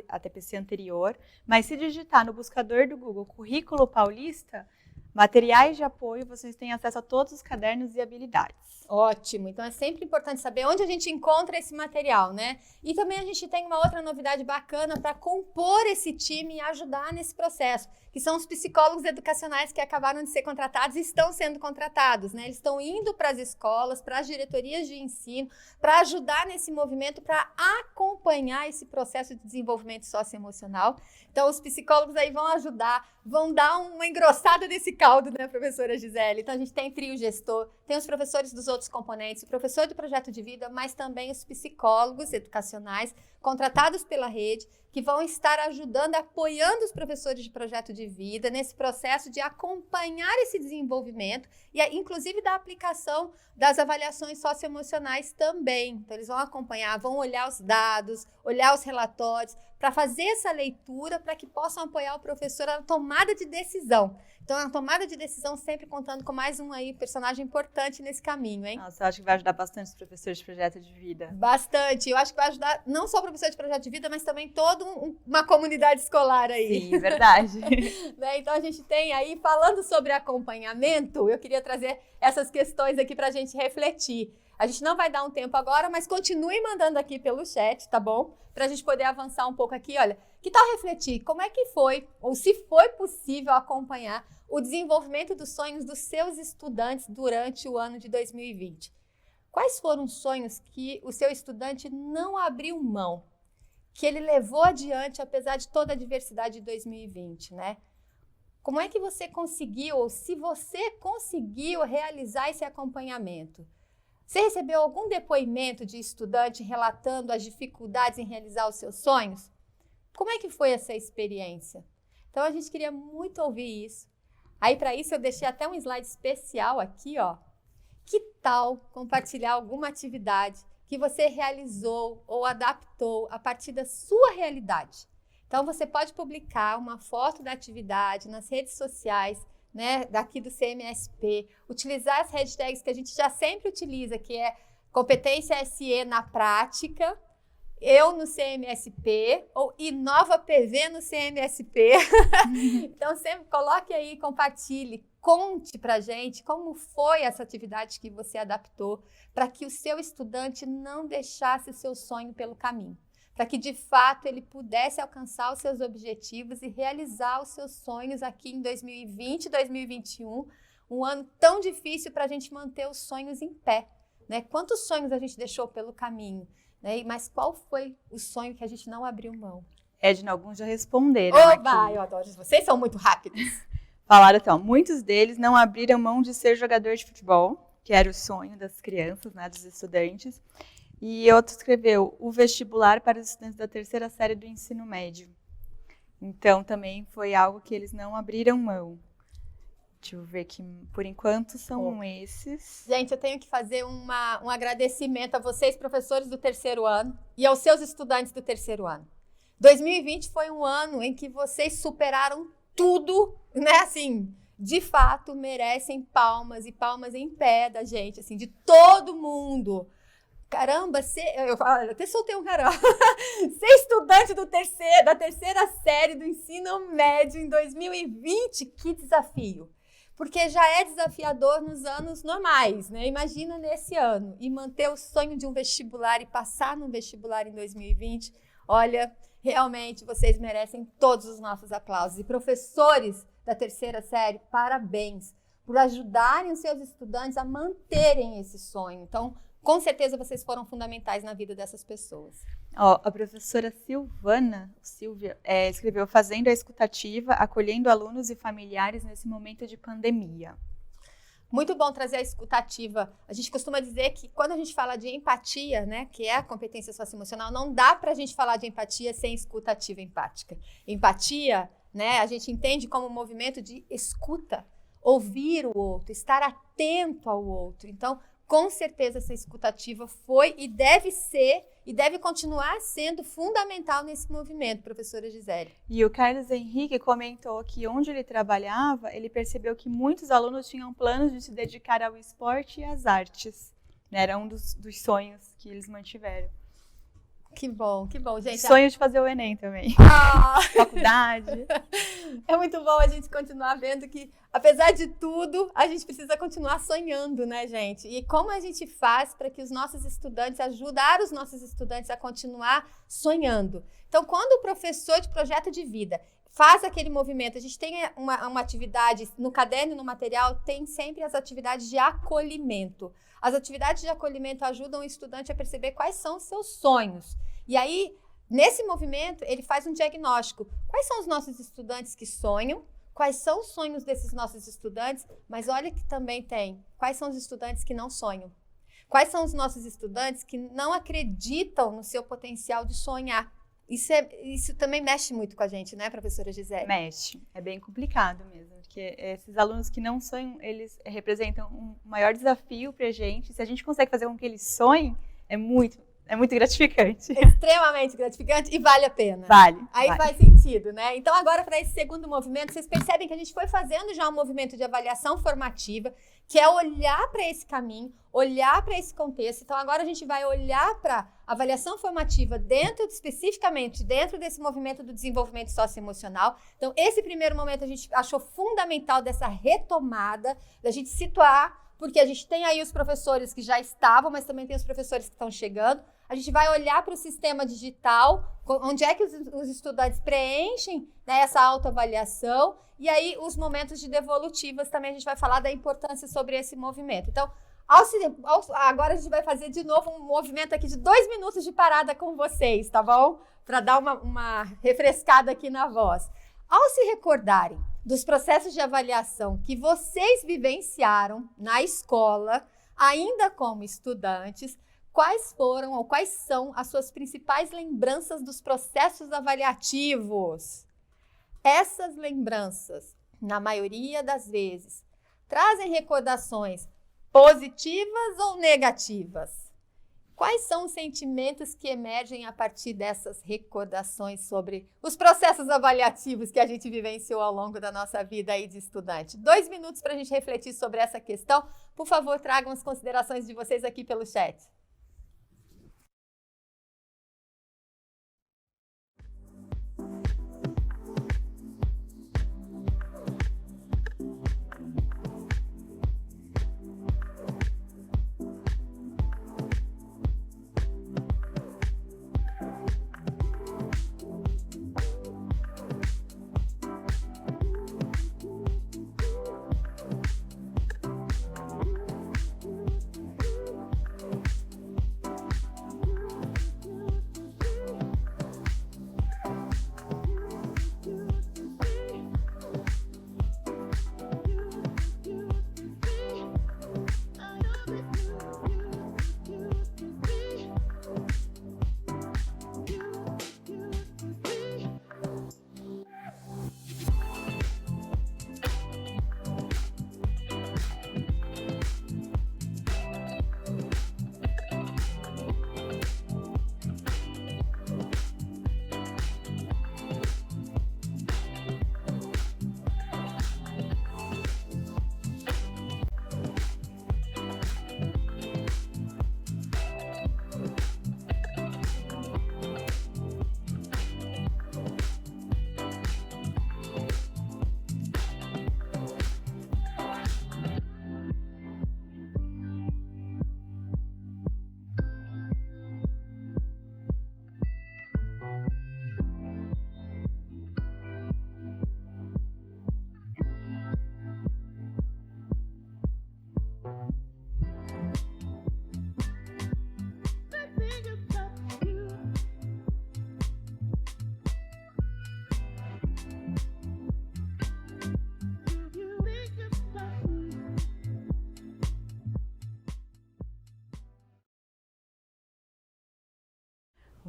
S1: ATPC anterior, mas se digitar no buscador do Google Currículo Paulista, materiais de apoio, vocês têm acesso a todos os cadernos e habilidades.
S2: Ótimo, então é sempre importante saber onde a gente encontra esse material, né? E também a gente tem uma outra novidade bacana para compor esse time e ajudar nesse processo, que são os psicólogos educacionais que acabaram de ser contratados e estão sendo contratados, né? Eles estão indo para as escolas, para as diretorias de ensino, para ajudar nesse movimento, para acompanhar esse processo de desenvolvimento socioemocional. Então, os psicólogos aí vão ajudar, vão dar uma engrossada nesse caldo, né, professora Gisele? Então, a gente tem trio gestor, tem os professores dos outros componentes, o professor do projeto de vida, mas também os psicólogos educacionais contratados pela rede, que vão estar ajudando, apoiando os professores de projeto de vida nesse processo de acompanhar esse desenvolvimento e, inclusive, da aplicação das avaliações socioemocionais também. Então, eles vão acompanhar, vão olhar os dados, olhar os relatórios, para fazer essa leitura, para que possam apoiar o professor na tomada de decisão. Então, a tomada de decisão sempre contando com mais um aí personagem importante nesse caminho, hein?
S1: Nossa, eu acho que vai ajudar bastante os professores de projeto de vida.
S2: Bastante. Eu acho que vai ajudar não só o professor de projeto de vida, mas também toda uma comunidade escolar aí.
S1: Sim, verdade.
S2: Né? Então, a gente tem aí, falando sobre acompanhamento, eu queria trazer essas questões aqui para a gente refletir. A gente não vai dar um tempo agora, mas continue mandando aqui pelo chat, tá bom? Para a gente poder avançar um pouco aqui. Olha, que tal refletir como é que foi, ou se foi possível acompanhar o desenvolvimento dos sonhos dos seus estudantes durante o ano de 2020? Quais foram os sonhos que o seu estudante não abriu mão, que ele levou adiante apesar de toda a adversidade de 2020, né? Como é que você conseguiu, ou se você conseguiu realizar esse acompanhamento? Você recebeu algum depoimento de estudante relatando as dificuldades em realizar os seus sonhos? Como é que foi essa experiência? Então, a gente queria muito ouvir isso. Aí, para isso, eu deixei até um slide especial aqui, ó. Que tal compartilhar alguma atividade que você realizou ou adaptou a partir da sua realidade? Então, você pode publicar uma foto da atividade nas redes sociais, né, daqui do CMSP, utilizar as hashtags que a gente já sempre utiliza, que é competência SE na prática, eu no CMSP, ou InovaPV no CMSP. Então, sempre coloque aí, compartilhe, conte pra gente como foi essa atividade que você adaptou, para que o seu estudante não deixasse o seu sonho pelo caminho, para que, de fato, ele pudesse alcançar os seus objetivos e realizar os seus sonhos aqui em 2020, 2021, um ano tão difícil para a gente manter os sonhos em pé, né? Quantos sonhos a gente deixou pelo caminho, né? Mas qual foi o sonho que a gente não abriu mão?
S1: Edna, alguns já responderam
S2: Oba, eu adoro, vocês são muito rápidos.
S1: Falaram assim, ó, muitos deles não abriram mão de ser jogador de futebol, que era o sonho das crianças, né, dos estudantes. E outro escreveu o vestibular para os estudantes da terceira série do ensino médio. Então, também foi algo que eles não abriram mão Deixa eu ver que, por enquanto, são esses.
S2: Gente, eu tenho que fazer um agradecimento a vocês, professores do terceiro ano, e aos seus estudantes do terceiro ano. 2020 foi um ano em que vocês superaram tudo, né? Assim, de fato, merecem palmas e palmas em pé da gente, assim, de todo mundo. Caramba, eu até soltei um caramba. Ser estudante da terceira série do ensino médio em 2020, que desafio. Porque já é desafiador nos anos normais, né? Imagina nesse ano. E manter o sonho de um vestibular e passar num vestibular em 2020, olha, realmente vocês merecem todos os nossos aplausos. E professores da terceira série, parabéns por ajudarem os seus estudantes a manterem esse sonho. Então, com certeza vocês foram fundamentais na vida dessas pessoas.
S1: A professora Silvia, escreveu Fazendo a Escutativa, acolhendo alunos e familiares nesse momento de pandemia.
S2: Muito bom trazer a escutativa. A gente costuma dizer que quando a gente fala de empatia, né, que é a competência socioemocional, não dá para a gente falar de empatia sem escutativa empática. Empatia, né, a gente entende como um movimento de escuta, ouvir o outro, estar atento ao outro. Então, com certeza essa escutativa foi e deve ser e deve continuar sendo fundamental nesse movimento, professora Gisele.
S1: E o Carlos Henrique comentou que onde ele trabalhava, ele percebeu que muitos alunos tinham planos de se dedicar ao esporte e às artes. Era um dos sonhos que eles mantiveram.
S2: Que bom, gente.
S1: Sonho de fazer o Enem também. Faculdade.
S2: É muito bom a gente continuar vendo que, apesar de tudo, a gente precisa continuar sonhando, né, gente? E como a gente faz para que os nossos estudantes, ajudar os nossos estudantes a continuar sonhando? Então, quando o professor de projeto de vida faz aquele movimento, a gente tem uma atividade no caderno e no material, tem sempre as atividades de acolhimento. As atividades de acolhimento ajudam o estudante a perceber quais são os seus sonhos. E aí, nesse movimento, ele faz um diagnóstico. Quais são os nossos estudantes que sonham? Quais são os sonhos desses nossos estudantes? Mas olha que também tem. Quais são os estudantes que não sonham? Quais são os nossos estudantes que não acreditam no seu potencial de sonhar? Isso também mexe muito com a gente, né, professora Gisele?
S1: Mexe. É bem complicado mesmo, porque esses alunos que não sonham, eles representam um maior desafio para a gente. Se a gente consegue fazer com que eles sonhem, é muito gratificante.
S2: Extremamente gratificante e vale a pena.
S1: Vale.
S2: Aí faz sentido, né? Então, agora, para esse segundo movimento, vocês percebem que a gente foi fazendo já um movimento de avaliação formativa, que é olhar para esse caminho, olhar para esse contexto. Então, agora a gente vai olhar para a avaliação formativa especificamente dentro desse movimento do desenvolvimento socioemocional. Então, esse primeiro momento a gente achou fundamental dessa retomada, da gente situar, porque a gente tem aí os professores que já estavam, mas também tem os professores que estão chegando. A gente vai olhar para o sistema digital, onde é que os estudantes preenchem, né, essa autoavaliação, e aí os momentos de devolutivas também a gente vai falar da importância sobre esse movimento. Então, agora a gente vai fazer de novo um movimento aqui de 2 minutos de parada com vocês, tá bom? Para dar uma refrescada aqui na voz. Ao se recordarem dos processos de avaliação que vocês vivenciaram na escola, ainda como estudantes, quais foram ou quais são as suas principais lembranças dos processos avaliativos? Essas lembranças, na maioria das vezes, trazem recordações positivas ou negativas? Quais são os sentimentos que emergem a partir dessas recordações sobre os processos avaliativos que a gente vivenciou ao longo da nossa vida aí de estudante? 2 minutos para a gente refletir sobre essa questão. Por favor, tragam as considerações de vocês aqui pelo chat.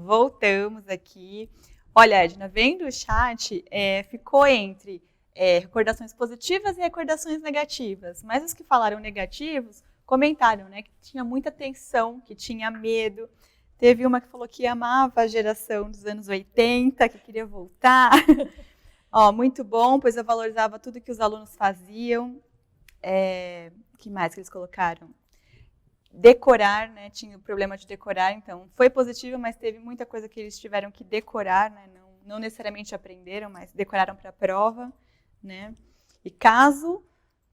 S1: Voltamos aqui. Olha, Edna, vendo o chat, ficou entre recordações positivas e recordações negativas. Mas os que falaram negativos comentaram, né, que tinha muita tensão, que tinha medo. Teve uma que falou que amava a geração dos anos 80, que queria voltar. Muito bom, pois eu valorizava tudo que os alunos faziam. Que mais que eles colocaram? Decorar, né? Tinha o problema de decorar, então foi positivo, mas teve muita coisa que eles tiveram que decorar, né? Não necessariamente aprenderam, mas decoraram para a prova, né? E caso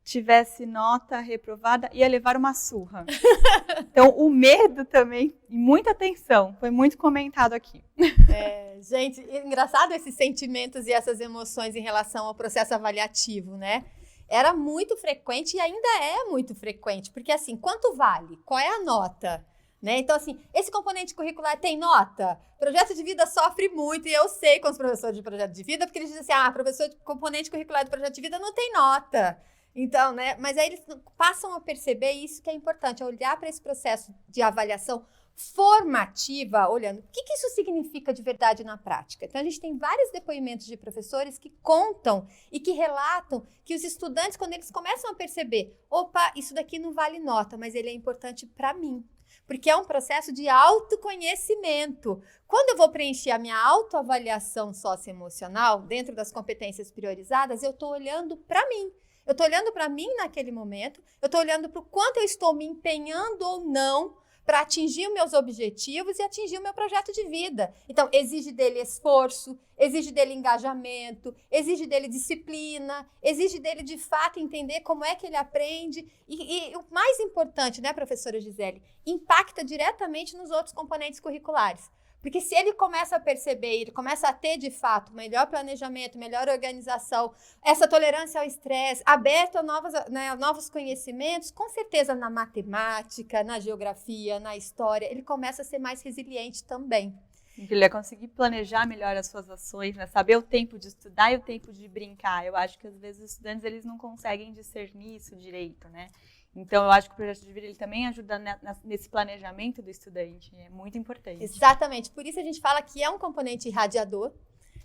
S1: tivesse nota reprovada, ia levar uma surra. Então, o medo também, e muita tensão, foi muito comentado aqui.
S2: Gente, engraçado esses sentimentos e essas emoções em relação ao processo avaliativo, né? Era muito frequente e ainda é muito frequente, porque assim, quanto vale? Qual é a nota? Né? Então, assim, esse componente curricular tem nota? Projeto de vida sofre muito, e eu sei com os professores de projeto de vida, porque eles dizem assim, professor de componente curricular de projeto de vida não tem nota. Então, né? Mas aí eles passam a perceber isso que é importante, olhar para esse processo de avaliação formativa, olhando o que isso significa de verdade na prática. Então, a gente tem vários depoimentos de professores que contam e que relatam que os estudantes, quando eles começam a perceber, opa, isso daqui não vale nota, mas ele é importante para mim. Porque é um processo de autoconhecimento. Quando eu vou preencher a minha autoavaliação socioemocional, dentro das competências priorizadas, eu estou olhando para mim. Eu estou olhando para mim naquele momento, eu estou olhando para o quanto eu estou me empenhando ou não para atingir os meus objetivos e atingir o meu projeto de vida. Então, exige dele esforço, exige dele engajamento, exige dele disciplina, exige dele, de fato, entender como é que ele aprende. E o mais importante, né, professora Gisele, impacta diretamente nos outros componentes curriculares. Porque se ele começa a perceber, ele começa a ter, de fato, melhor planejamento, melhor organização, essa tolerância ao estresse, aberto a novos conhecimentos, com certeza na matemática, na geografia, na história, ele começa a ser mais resiliente também.
S1: Ele vai conseguir planejar melhor as suas ações, né? Saber o tempo de estudar e o tempo de brincar. Eu acho que, às vezes, os estudantes eles não conseguem discernir isso direito, né? Então, eu acho que o projeto de vida ele também ajuda nesse planejamento do estudante. É muito importante.
S2: Exatamente. Por isso a gente fala que é um componente irradiador,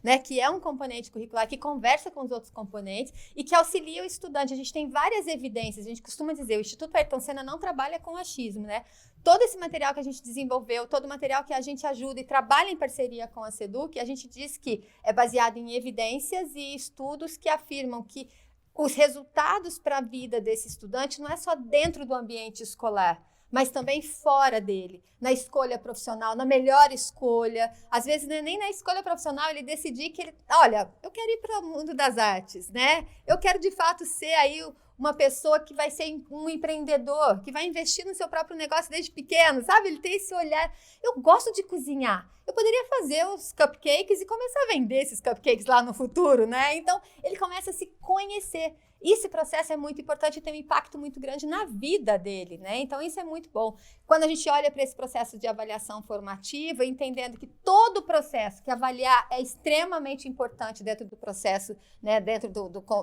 S2: né, que é um componente curricular que conversa com os outros componentes e que auxilia o estudante. A gente tem várias evidências. A gente costuma dizer, o Instituto Ayrton Senna não trabalha com achismo, né? Todo esse material que a gente desenvolveu, todo o material que a gente ajuda e trabalha em parceria com a SEDUC, a gente diz que é baseado em evidências e estudos que afirmam que os resultados para a vida desse estudante não é só dentro do ambiente escolar, mas também fora dele, na escolha profissional, na melhor escolha. Às vezes, nem na escolha profissional ele decidir que olha, eu quero ir para o mundo das artes, né? Eu quero, de fato, ser aí uma pessoa que vai ser um empreendedor, que vai investir no seu próprio negócio desde pequeno, sabe? Ele tem esse olhar. Eu gosto de cozinhar. Eu poderia fazer os cupcakes e começar a vender esses cupcakes lá no futuro, né? Então, ele começa a se conhecer. Esse processo é muito importante e tem um impacto muito grande na vida dele, né? Então, isso é muito bom. Quando a gente olha para esse processo de avaliação formativa, entendendo que todo o processo, que avaliar é extremamente importante dentro do processo, né? Dentro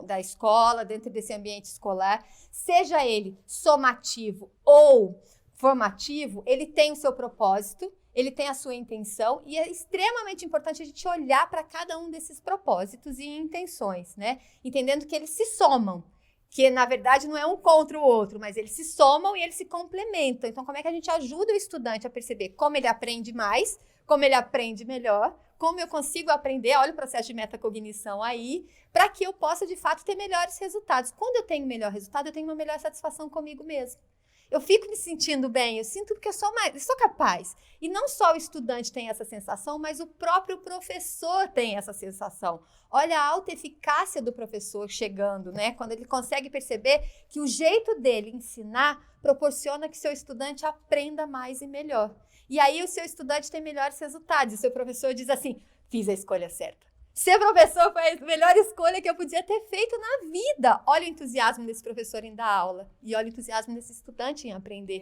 S2: da escola, dentro desse ambiente escolar, seja ele somativo ou formativo, ele tem o seu propósito, ele tem a sua intenção e é extremamente importante a gente olhar para cada um desses propósitos e intenções, né? Entendendo que eles se somam, que na verdade não é um contra o outro, mas eles se somam e eles se complementam. Então, como é que a gente ajuda o estudante a perceber como ele aprende mais, como ele aprende melhor, como eu consigo aprender, olha o processo de metacognição aí, para que eu possa, de fato, ter melhores resultados. Quando eu tenho melhor resultado, eu tenho uma melhor satisfação comigo mesmo. Eu fico me sentindo bem, eu sinto que eu sou capaz. E não só o estudante tem essa sensação, mas o próprio professor tem essa sensação. Olha a alta eficácia do professor chegando, né? Quando ele consegue perceber que o jeito dele ensinar proporciona que seu estudante aprenda mais e melhor. E aí o seu estudante tem melhores resultados. E o seu professor diz assim, fiz a escolha certa. Ser professor foi a melhor escolha que eu podia ter feito na vida. Olha o entusiasmo desse professor em dar aula. E olha o entusiasmo desse estudante em aprender.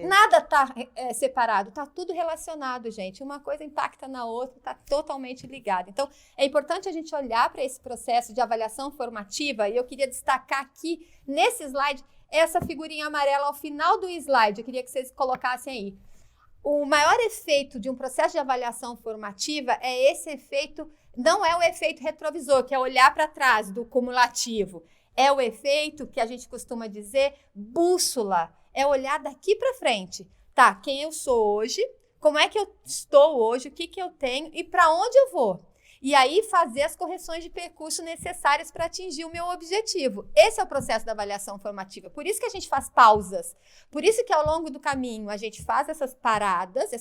S2: Nada está separado, está tudo relacionado, gente. Uma coisa impacta na outra, está totalmente ligado. Então, é importante a gente olhar para esse processo de avaliação formativa. E eu queria destacar aqui, nesse slide, essa figurinha amarela ao final do slide. Eu queria que vocês colocassem aí. o maior efeito de um processo de avaliação formativa é esse efeito, não é o efeito retrovisor, que é olhar para trás do cumulativo. É o efeito que a gente costuma dizer bússola, é olhar daqui para frente. Tá, quem eu sou hoje, como é que eu estou hoje, o que eu tenho e para onde eu vou. E aí fazer as correções de percurso necessárias para atingir o meu objetivo. Esse é o processo da avaliação formativa. Por isso que a gente faz pausas. Por isso que ao longo do caminho a gente faz essas paradas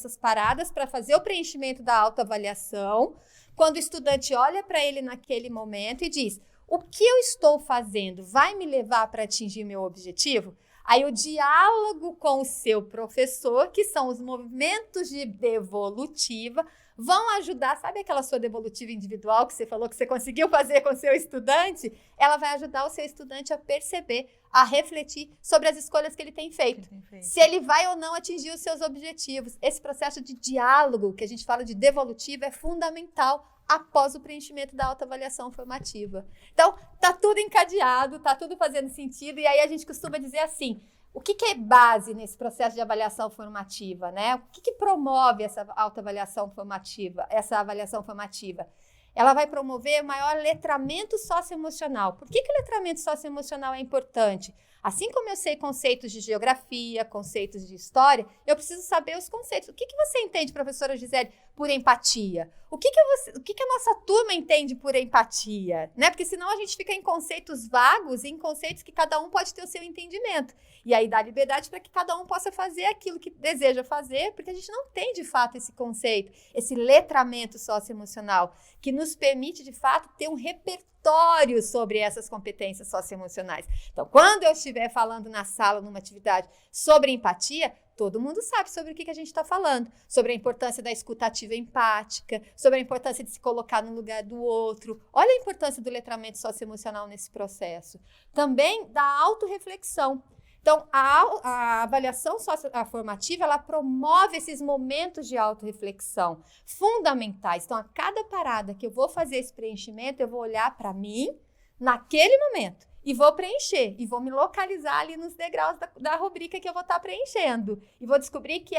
S2: para fazer o preenchimento da autoavaliação. Quando o estudante olha para ele naquele momento e diz: o que eu estou fazendo vai me levar para atingir meu objetivo? Aí o diálogo com o seu professor, que são os movimentos de devolutiva, vão ajudar, sabe aquela sua devolutiva individual que você falou que você conseguiu fazer com o seu estudante? Ela vai ajudar o seu estudante a perceber, a refletir sobre as escolhas que ele tem feito. Se ele vai ou não atingir os seus objetivos. Esse processo de diálogo, que a gente fala de devolutiva, é fundamental após o preenchimento da autoavaliação formativa. Então, tá tudo encadeado, tá tudo fazendo sentido, e aí a gente costuma dizer assim: o que é base nesse processo de avaliação formativa, né? O que promove essa autoavaliação formativa, essa avaliação formativa? Ela vai promover o maior letramento socioemocional. Por que o letramento socioemocional é importante? Assim como eu sei conceitos de geografia, conceitos de história, eu preciso saber os conceitos. O que você entende, professora Gisele, por empatia? O que a nossa turma entende por empatia? Né? Porque senão a gente fica em conceitos vagos e em conceitos que cada um pode ter o seu entendimento. E aí dá liberdade para que cada um possa fazer aquilo que deseja fazer, porque a gente não tem, de fato, esse conceito, esse letramento socioemocional, que nos permite, de fato, ter um repertório sobre essas competências socioemocionais. Então, quando eu estiver falando na sala, numa atividade sobre empatia, todo mundo sabe sobre o que a gente está falando, sobre a importância da escutativa empática, sobre a importância de se colocar no lugar do outro. Olha a importância do letramento socioemocional nesse processo. Também da autorreflexão. Então, a avaliação socioformativa, ela promove esses momentos de autorreflexão fundamentais. Então, a cada parada que eu vou fazer esse preenchimento, eu vou olhar para mim naquele momento e vou preencher, e vou me localizar ali nos degraus da rubrica que eu vou estar preenchendo. E vou descobrir que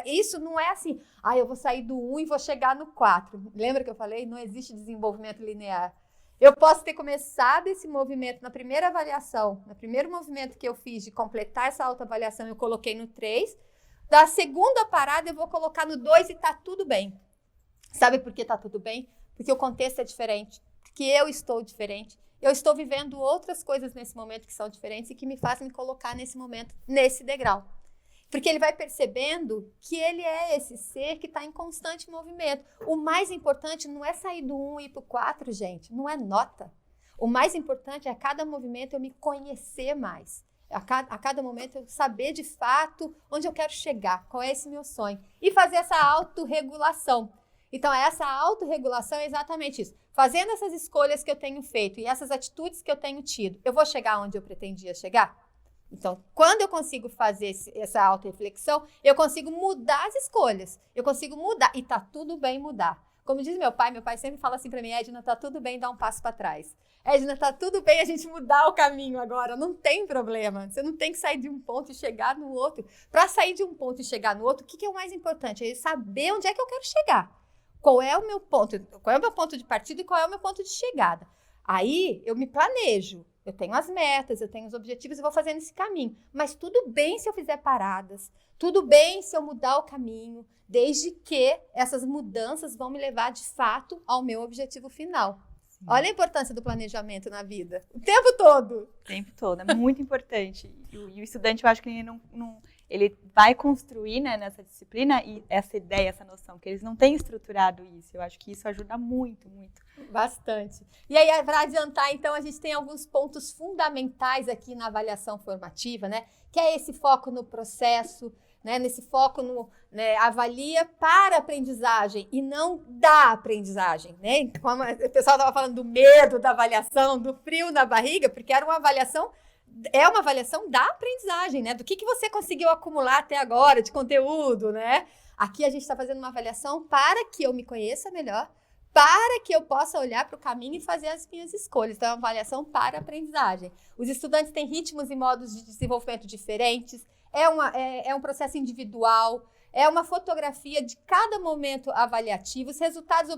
S2: isso não é assim: eu vou sair do 1 e vou chegar no 4. Lembra que eu falei? Não existe desenvolvimento linear. Eu posso ter começado esse movimento na primeira avaliação, no primeiro movimento que eu fiz de completar essa autoavaliação, eu coloquei no 3. Da segunda parada, eu vou colocar no 2 e tá tudo bem. Sabe por que tá tudo bem? Porque o contexto é diferente, porque eu estou diferente. Eu estou vivendo outras coisas nesse momento que são diferentes e que me fazem me colocar nesse momento, nesse degrau. Porque ele vai percebendo que ele é esse ser que está em constante movimento. O mais importante não é sair do 1 e ir para o 4, gente. Não é nota. O mais importante é a cada movimento eu me conhecer mais. A cada momento eu saber de fato onde eu quero chegar, qual é esse meu sonho. E fazer essa autorregulação. Então, essa autorregulação é exatamente isso. Fazendo essas escolhas que eu tenho feito e essas atitudes que eu tenho tido, eu vou chegar onde eu pretendia chegar? Então, quando eu consigo fazer essa autorreflexão, eu consigo mudar as escolhas. Eu consigo mudar. E tá tudo bem mudar. Como diz meu pai sempre fala assim para mim: Edna, tá tudo bem dar um passo para trás. Edna, tá tudo bem a gente mudar o caminho agora. Não tem problema. Você não tem que sair de um ponto e chegar no outro. Para sair de um ponto e chegar no outro, o que é o mais importante? É saber onde é que eu quero chegar. Qual é o meu ponto? Qual é o meu ponto de partida e qual é o meu ponto de chegada? Aí eu me planejo. Eu tenho as metas, eu tenho os objetivos e vou fazendo esse caminho. Mas tudo bem se eu fizer paradas, tudo bem se eu mudar o caminho, desde que essas mudanças vão me levar, de fato, ao meu objetivo final. Sim. Olha a importância do planejamento na vida. O tempo todo.
S1: O tempo todo, é muito importante. E o estudante, eu acho que ele vai construir, né, nessa disciplina e essa ideia, essa noção, que eles não têm estruturado isso. Eu acho que isso ajuda muito, muito.
S2: Bastante. E aí, para adiantar, então, a gente tem alguns pontos fundamentais aqui na avaliação formativa, né? Que é esse foco no processo, né? Nesse foco no avalia para aprendizagem e não da aprendizagem, né? Como o pessoal estava falando do medo da avaliação, do frio na barriga, porque era uma avaliação da aprendizagem, né? Do que você conseguiu acumular até agora de conteúdo, né? Aqui a gente está fazendo uma avaliação para que eu me conheça melhor, para que eu possa olhar para o caminho e fazer as minhas escolhas. Então, é uma avaliação para aprendizagem. Os estudantes têm ritmos e modos de desenvolvimento diferentes, é um processo individual. é uma fotografia de cada momento avaliativo. Os resultados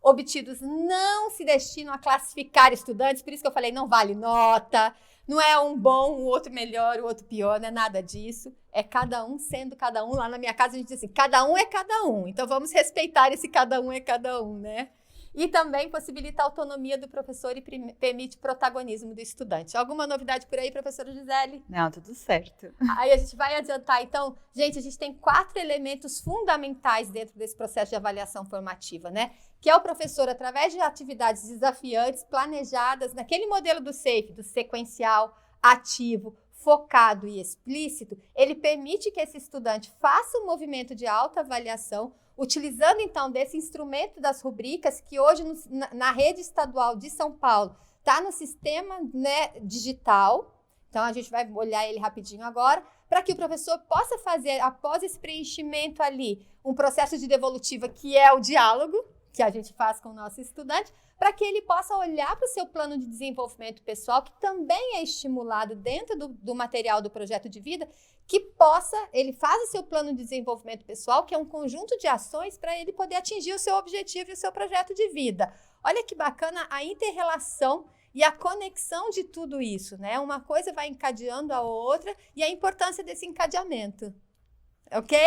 S2: obtidos não se destinam a classificar estudantes, por isso que eu falei, não vale nota, não é um bom, o outro melhor, o outro pior, não é nada disso. É cada um sendo cada um. Lá na minha casa a gente diz assim, cada um é cada um. Então vamos respeitar esse cada um é cada um, né? E também possibilita a autonomia do professor e permite protagonismo do estudante. Alguma novidade por aí, professora Gisele?
S1: Não, tudo certo.
S2: Aí a gente vai adiantar. Então, gente, a gente tem 4 elementos fundamentais dentro desse processo de avaliação formativa, né? Que é o professor, através de atividades desafiantes, planejadas naquele modelo do SAFE, do sequencial, ativo, focado e explícito, ele permite que esse estudante faça um movimento de autoavaliação, utilizando, então, desse instrumento das rubricas, que hoje, na rede estadual de São Paulo, está no sistema, né, digital. Então, a gente vai olhar ele rapidinho agora, para que o professor possa fazer, após esse preenchimento ali, um processo de devolutiva, que é o diálogo, que a gente faz com o nosso estudante, para que ele possa olhar para o seu plano de desenvolvimento pessoal, que também é estimulado dentro do material do projeto de vida, que ele faz o seu plano de desenvolvimento pessoal, que é um conjunto de ações para ele poder atingir o seu objetivo e o seu projeto de vida. Olha que bacana a inter-relação e a conexão de tudo isso, né? Uma coisa vai encadeando a outra e a importância desse encadeamento, ok?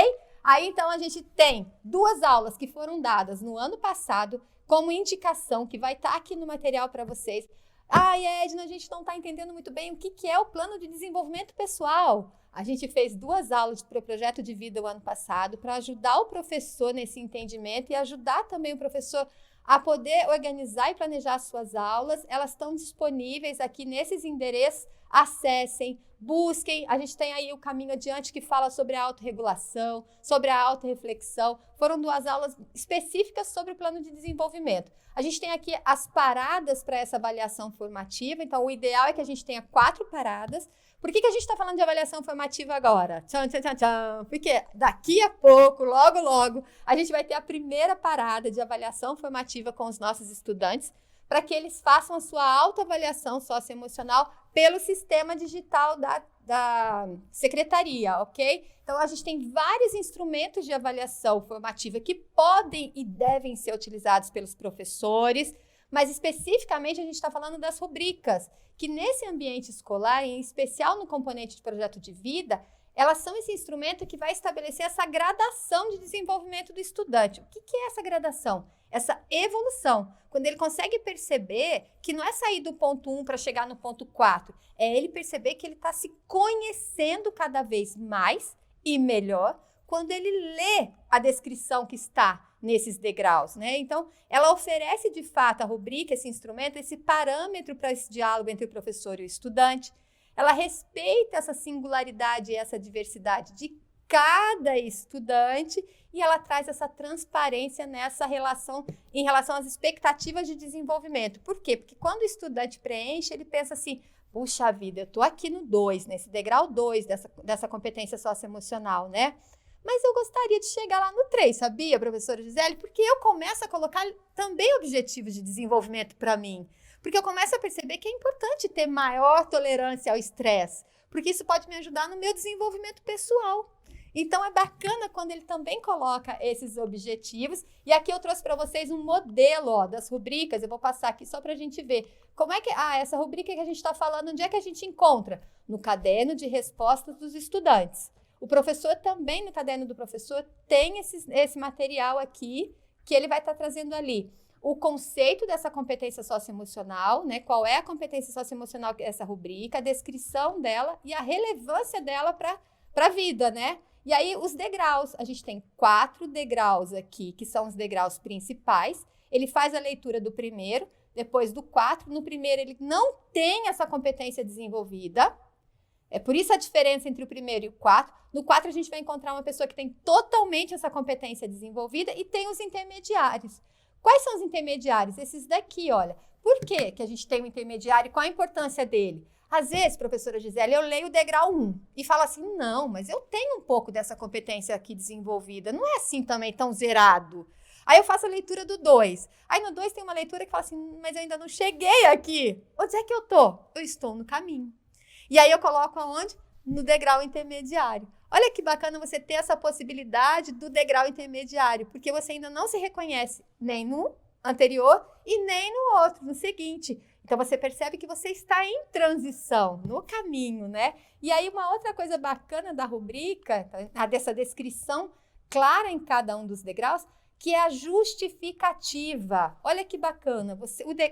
S2: Aí, então, a gente tem 2 aulas que foram dadas no ano passado como indicação, que vai estar aqui no material para vocês. Edna, a gente não está entendendo muito bem o que é o plano de desenvolvimento pessoal. A gente fez 2 aulas para o projeto de vida o ano passado para ajudar o professor nesse entendimento e ajudar também o professor a poder organizar e planejar as suas aulas. Elas estão disponíveis aqui nesses endereços. Acessem, busquem. A gente tem aí o Caminho Adiante, que fala sobre a autorregulação, sobre a autorreflexão. Foram 2 aulas específicas sobre o plano de desenvolvimento. A gente tem aqui as paradas para essa avaliação formativa. Então, o ideal é que a gente tenha 4 paradas. Por que a gente está falando de avaliação formativa agora? Tchan, tchan, tchan, tchan. Porque daqui a pouco, logo, logo, a gente vai ter a primeira parada de avaliação formativa com os nossos estudantes, para que eles façam a sua autoavaliação socioemocional pelo sistema digital da secretaria, ok? Então, a gente tem vários instrumentos de avaliação formativa que podem e devem ser utilizados pelos professores, mas especificamente a gente está falando das rubricas, que nesse ambiente escolar, em especial no componente de projeto de vida, elas são esse instrumento que vai estabelecer essa gradação de desenvolvimento do estudante. O que é essa gradação? Essa evolução. Quando ele consegue perceber que não é sair do ponto 1 para chegar no ponto 4, é ele perceber que ele está se conhecendo cada vez mais e melhor quando ele lê a descrição que está nesses degraus, né? Então, ela oferece de fato a rubrica, esse instrumento, esse parâmetro para esse diálogo entre o professor e o estudante. Ela respeita essa singularidade e essa diversidade de cada estudante e ela traz essa transparência nessa relação, em relação às expectativas de desenvolvimento. Por quê? Porque quando o estudante preenche, ele pensa assim, puxa vida, eu estou aqui no 2, nesse degrau 2 dessa competência socioemocional, né? Mas eu gostaria de chegar lá no 3, sabia, professora Gisele? Porque eu começo a colocar também objetivos de desenvolvimento para mim. Porque eu começo a perceber que é importante ter maior tolerância ao estresse, porque isso pode me ajudar no meu desenvolvimento pessoal. Então, é bacana quando ele também coloca esses objetivos. E aqui eu trouxe para vocês um modelo das rubricas. Eu vou passar aqui só para a gente ver. Como é que... essa rubrica que a gente está falando, onde é que a gente encontra? No caderno de respostas dos estudantes. O professor também, no caderno do professor, tem esse material aqui, que ele vai estar trazendo ali. O conceito dessa competência socioemocional, né? Qual é a competência socioemocional, essa rubrica, a descrição dela e a relevância dela para a vida, né? E aí, os degraus. A gente tem 4 degraus aqui, que são os degraus principais. Ele faz a leitura do primeiro, depois do 4. No primeiro, ele não tem essa competência desenvolvida. É por isso a diferença entre o primeiro e o 4. No 4, a gente vai encontrar uma pessoa que tem totalmente essa competência desenvolvida e tem os intermediários. Quais são os intermediários? Esses daqui, olha. Por que a gente tem um intermediário? Qual a importância dele? Às vezes, professora Gisele, eu leio o degrau 1 e falo assim, não, mas eu tenho um pouco dessa competência aqui desenvolvida. Não é assim também tão zerado. Aí eu faço a leitura do 2. Aí no 2 tem uma leitura que fala assim, mas eu ainda não cheguei aqui. Onde é que eu tô? Eu estou no caminho. E aí eu coloco aonde? No degrau intermediário. Olha que bacana você ter essa possibilidade do degrau intermediário, porque você ainda não se reconhece nem no anterior e nem no outro, no seguinte. Então, você percebe que você está em transição, no caminho, né? E aí, uma outra coisa bacana da rubrica, dessa descrição clara em cada um dos degraus, que é a justificativa. Olha que bacana,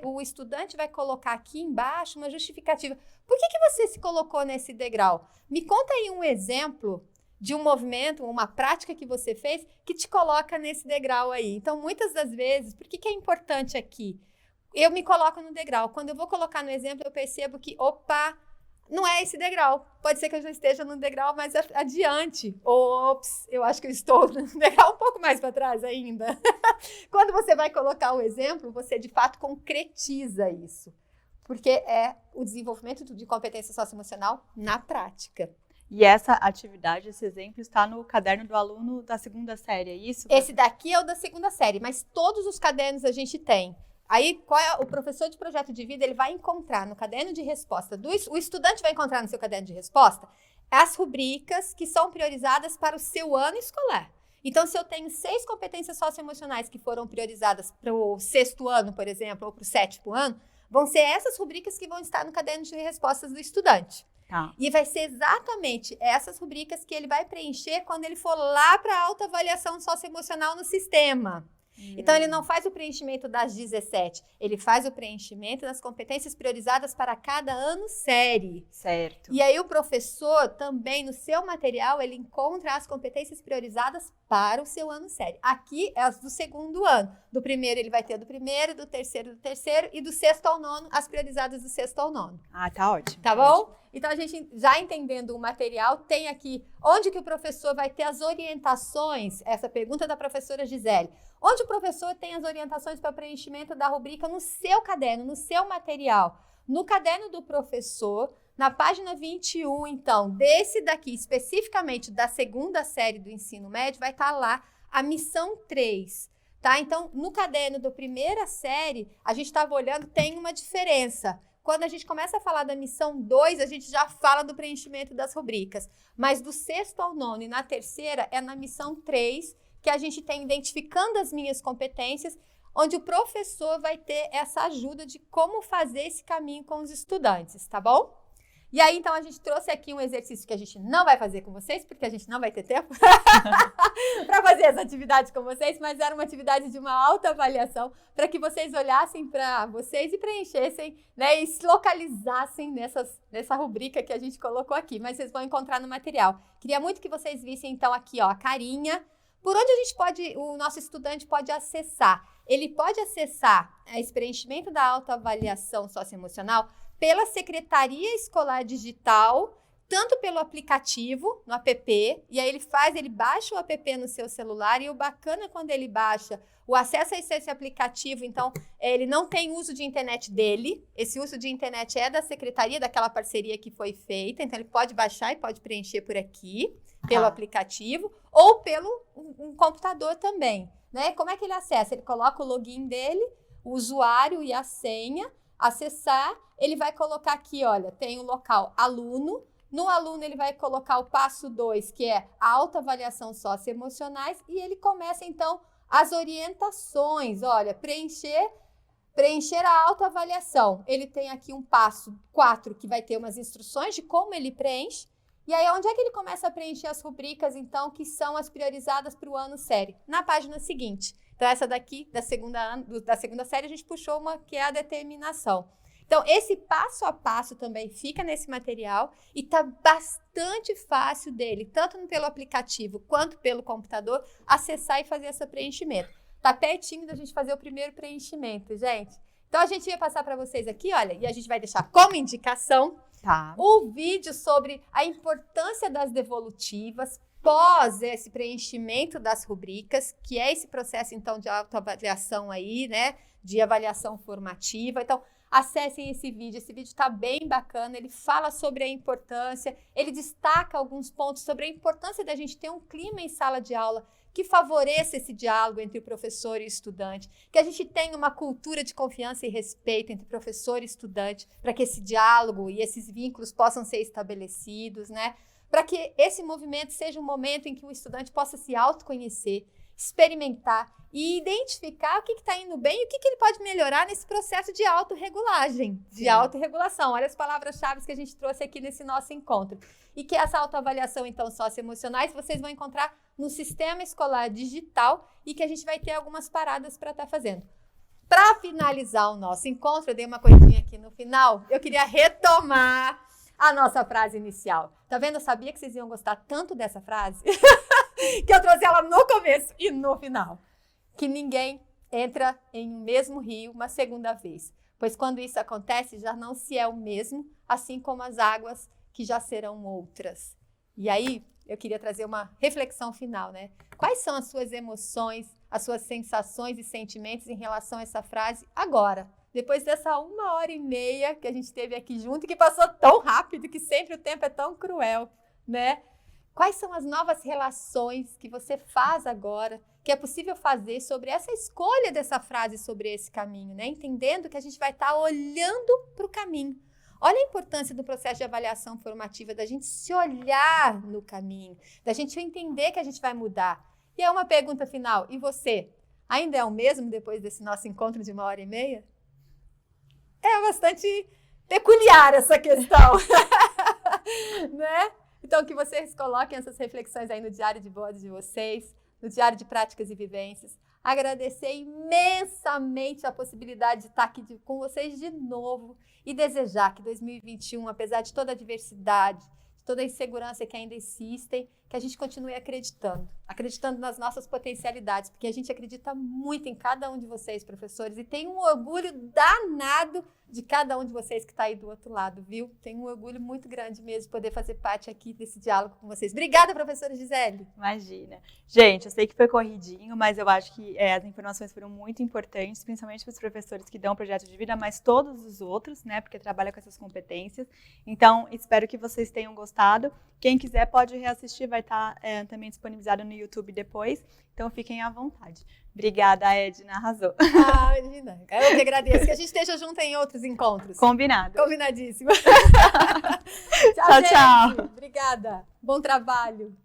S2: o estudante vai colocar aqui embaixo uma justificativa. Por que você se colocou nesse degrau? Me conta aí um exemplo de um movimento, uma prática que você fez que te coloca nesse degrau aí. Então, muitas das vezes, por que é importante aqui? Eu me coloco no degrau. Quando eu vou colocar no exemplo, eu percebo que, opa, não é esse degrau. Pode ser que eu já esteja no degrau mais adiante. Ops, eu acho que eu estou no degrau um pouco mais para trás ainda. Quando você vai colocar o exemplo, você de fato concretiza isso. Porque é o desenvolvimento de competência socioemocional na prática.
S1: E essa atividade, esse exemplo, está no caderno do aluno da 2ª série, é isso?
S2: Esse daqui é o da 2ª série, mas todos os cadernos a gente tem. Aí, qual é o professor de projeto de vida, ele vai encontrar no caderno de resposta, o estudante vai encontrar no seu caderno de resposta as rubricas que são priorizadas para o seu ano escolar. Então, se eu tenho 6 competências socioemocionais que foram priorizadas para o 6º ano, por exemplo, ou para o 7º ano, vão ser essas rubricas que vão estar no caderno de respostas do estudante.
S1: Tá.
S2: E vai ser exatamente essas rubricas que ele vai preencher quando ele for lá para a autoavaliação socioemocional no sistema. Então, ele não faz o preenchimento das 17, ele faz o preenchimento das competências priorizadas para cada ano série.
S1: Certo.
S2: E aí, o professor também, no seu material, ele encontra as competências priorizadas para o seu ano série. Aqui é as do 2º ano. Do primeiro, ele vai ter do 1º, do 3º, do 3º, e do 6º ao 9º, as priorizadas do 6º ao 9º.
S1: Ah, tá ótimo.
S2: Tá bom? Então, a gente, já entendendo o material, tem aqui onde que o professor vai ter as orientações, essa pergunta da professora Gisele, onde o professor tem as orientações para preenchimento da rubrica no seu caderno, no seu material. No caderno do professor, na página 21, então, desse daqui, especificamente da 2ª série do ensino médio, vai estar lá a missão 3. Tá? Então, no caderno da 1ª série, a gente estava olhando, tem uma diferença. Quando a gente começa a falar da missão 2, a gente já fala do preenchimento das rubricas. Mas do 6º ao 9º e na 3ª é na missão 3 que a gente tem identificando as minhas competências, onde o professor vai ter essa ajuda de como fazer esse caminho com os estudantes, tá bom? E aí, então, a gente trouxe aqui um exercício que a gente não vai fazer com vocês, porque a gente não vai ter tempo para fazer essa atividade com vocês, mas era uma atividade de uma autoavaliação para que vocês olhassem para vocês e preenchessem, né, e se localizassem nessa rubrica que a gente colocou aqui, mas vocês vão encontrar no material. Queria muito que vocês vissem, então, aqui, ó, a carinha, por onde o nosso estudante pode acessar. Ele pode acessar esse preenchimento da autoavaliação socioemocional pela Secretaria Escolar Digital, tanto pelo aplicativo, no app, e aí ele baixa o app no seu celular, e o bacana quando ele baixa, o acesso a esse aplicativo, então, ele não tem uso de internet dele, esse uso de internet é da secretaria, daquela parceria que foi feita, então ele pode baixar e pode preencher por aqui, pelo aplicativo, ou pelo um computador também, né? Como é que ele acessa? Ele coloca o login dele, o usuário e a senha, acessar, ele vai colocar aqui, olha, tem o local aluno, no aluno ele vai colocar o passo 2, que é a autoavaliação socioemocionais, e ele começa, então, as orientações, olha, preencher a autoavaliação. Ele tem aqui um passo 4, que vai ter umas instruções de como ele preenche, e aí onde é que ele começa a preencher as rubricas, então, que são as priorizadas para o ano série? Na página seguinte. Então, essa daqui, da segunda série, a gente puxou uma que é a determinação. Então, esse passo a passo também fica nesse material e está bastante fácil dele, tanto pelo aplicativo quanto pelo computador, acessar e fazer esse preenchimento. Está pertinho da gente fazer o primeiro preenchimento, gente. Então, a gente ia passar para vocês aqui, olha, e a gente vai deixar como indicação o vídeo sobre a importância das devolutivas pós esse preenchimento das rubricas, que é esse processo, então, de autoavaliação aí, né, de avaliação formativa. Então, acessem esse vídeo está bem bacana, ele fala sobre a importância, ele destaca alguns pontos sobre a importância da gente ter um clima em sala de aula que favoreça esse diálogo entre o professor e o estudante, que a gente tenha uma cultura de confiança e respeito entre professor e estudante, para que esse diálogo e esses vínculos possam ser estabelecidos, né? Para que esse movimento seja um momento em que o estudante possa se autoconhecer, experimentar e identificar o que está indo bem e o que ele pode melhorar nesse processo de autorregulagem, de autorregulação. Olha as palavras-chave que a gente trouxe aqui nesse nosso encontro. E que essa autoavaliação, então, socioemocionais, vocês vão encontrar no Sistema Escolar Digital e que a gente vai ter algumas paradas para estar fazendo. Para finalizar o nosso encontro, eu dei uma coisinha aqui no final, eu queria retomar a nossa frase inicial. Tá vendo? Eu sabia que vocês iam gostar tanto dessa frase que eu trouxe ela no começo e no final. Que ninguém entra em um mesmo rio uma segunda vez, pois quando isso acontece já não se é o mesmo, assim como as águas que já serão outras. E aí eu queria trazer uma reflexão final, né? Quais são as suas emoções, as suas sensações e sentimentos em relação a essa frase agora? Depois dessa 1h30 que a gente teve aqui junto, que passou tão rápido, que sempre o tempo é tão cruel, né? Quais são as novas relações que você faz agora, que é possível fazer sobre essa escolha dessa frase, sobre esse caminho, né? Entendendo que a gente vai estar olhando para o caminho. Olha a importância do processo de avaliação formativa, da gente se olhar no caminho, da gente entender que a gente vai mudar. E é uma pergunta final, e você? Ainda é o mesmo depois desse nosso encontro de 1h30? É bastante peculiar essa questão, né? Então, que vocês coloquem essas reflexões aí no diário de bordo de vocês, no diário de práticas e vivências. Agradecer imensamente a possibilidade de estar aqui com vocês de novo e desejar que 2021, apesar de toda a diversidade, de toda a insegurança que ainda existem, que a gente continue acreditando nas nossas potencialidades, porque a gente acredita muito em cada um de vocês, professores, e tem um orgulho danado de cada um de vocês que está aí do outro lado, viu? Tem um orgulho muito grande mesmo de poder fazer parte aqui desse diálogo com vocês. Obrigada, professora Gisele.
S1: Imagina. Gente, eu sei que foi corridinho, mas eu acho que as informações foram muito importantes, principalmente para os professores que dão o projeto de vida, mas todos os outros, né, porque trabalham com essas competências. Então, espero que vocês tenham gostado. Quem quiser pode reassistir, vai estar também disponibilizado no YouTube depois, então fiquem à vontade. Obrigada, Edna, arrasou.
S2: Ah, Edna, eu que agradeço, que a gente esteja junto em outros encontros.
S1: Combinado.
S2: Combinadíssimo.
S1: Tchau, tchau.
S2: Obrigada. Bom trabalho.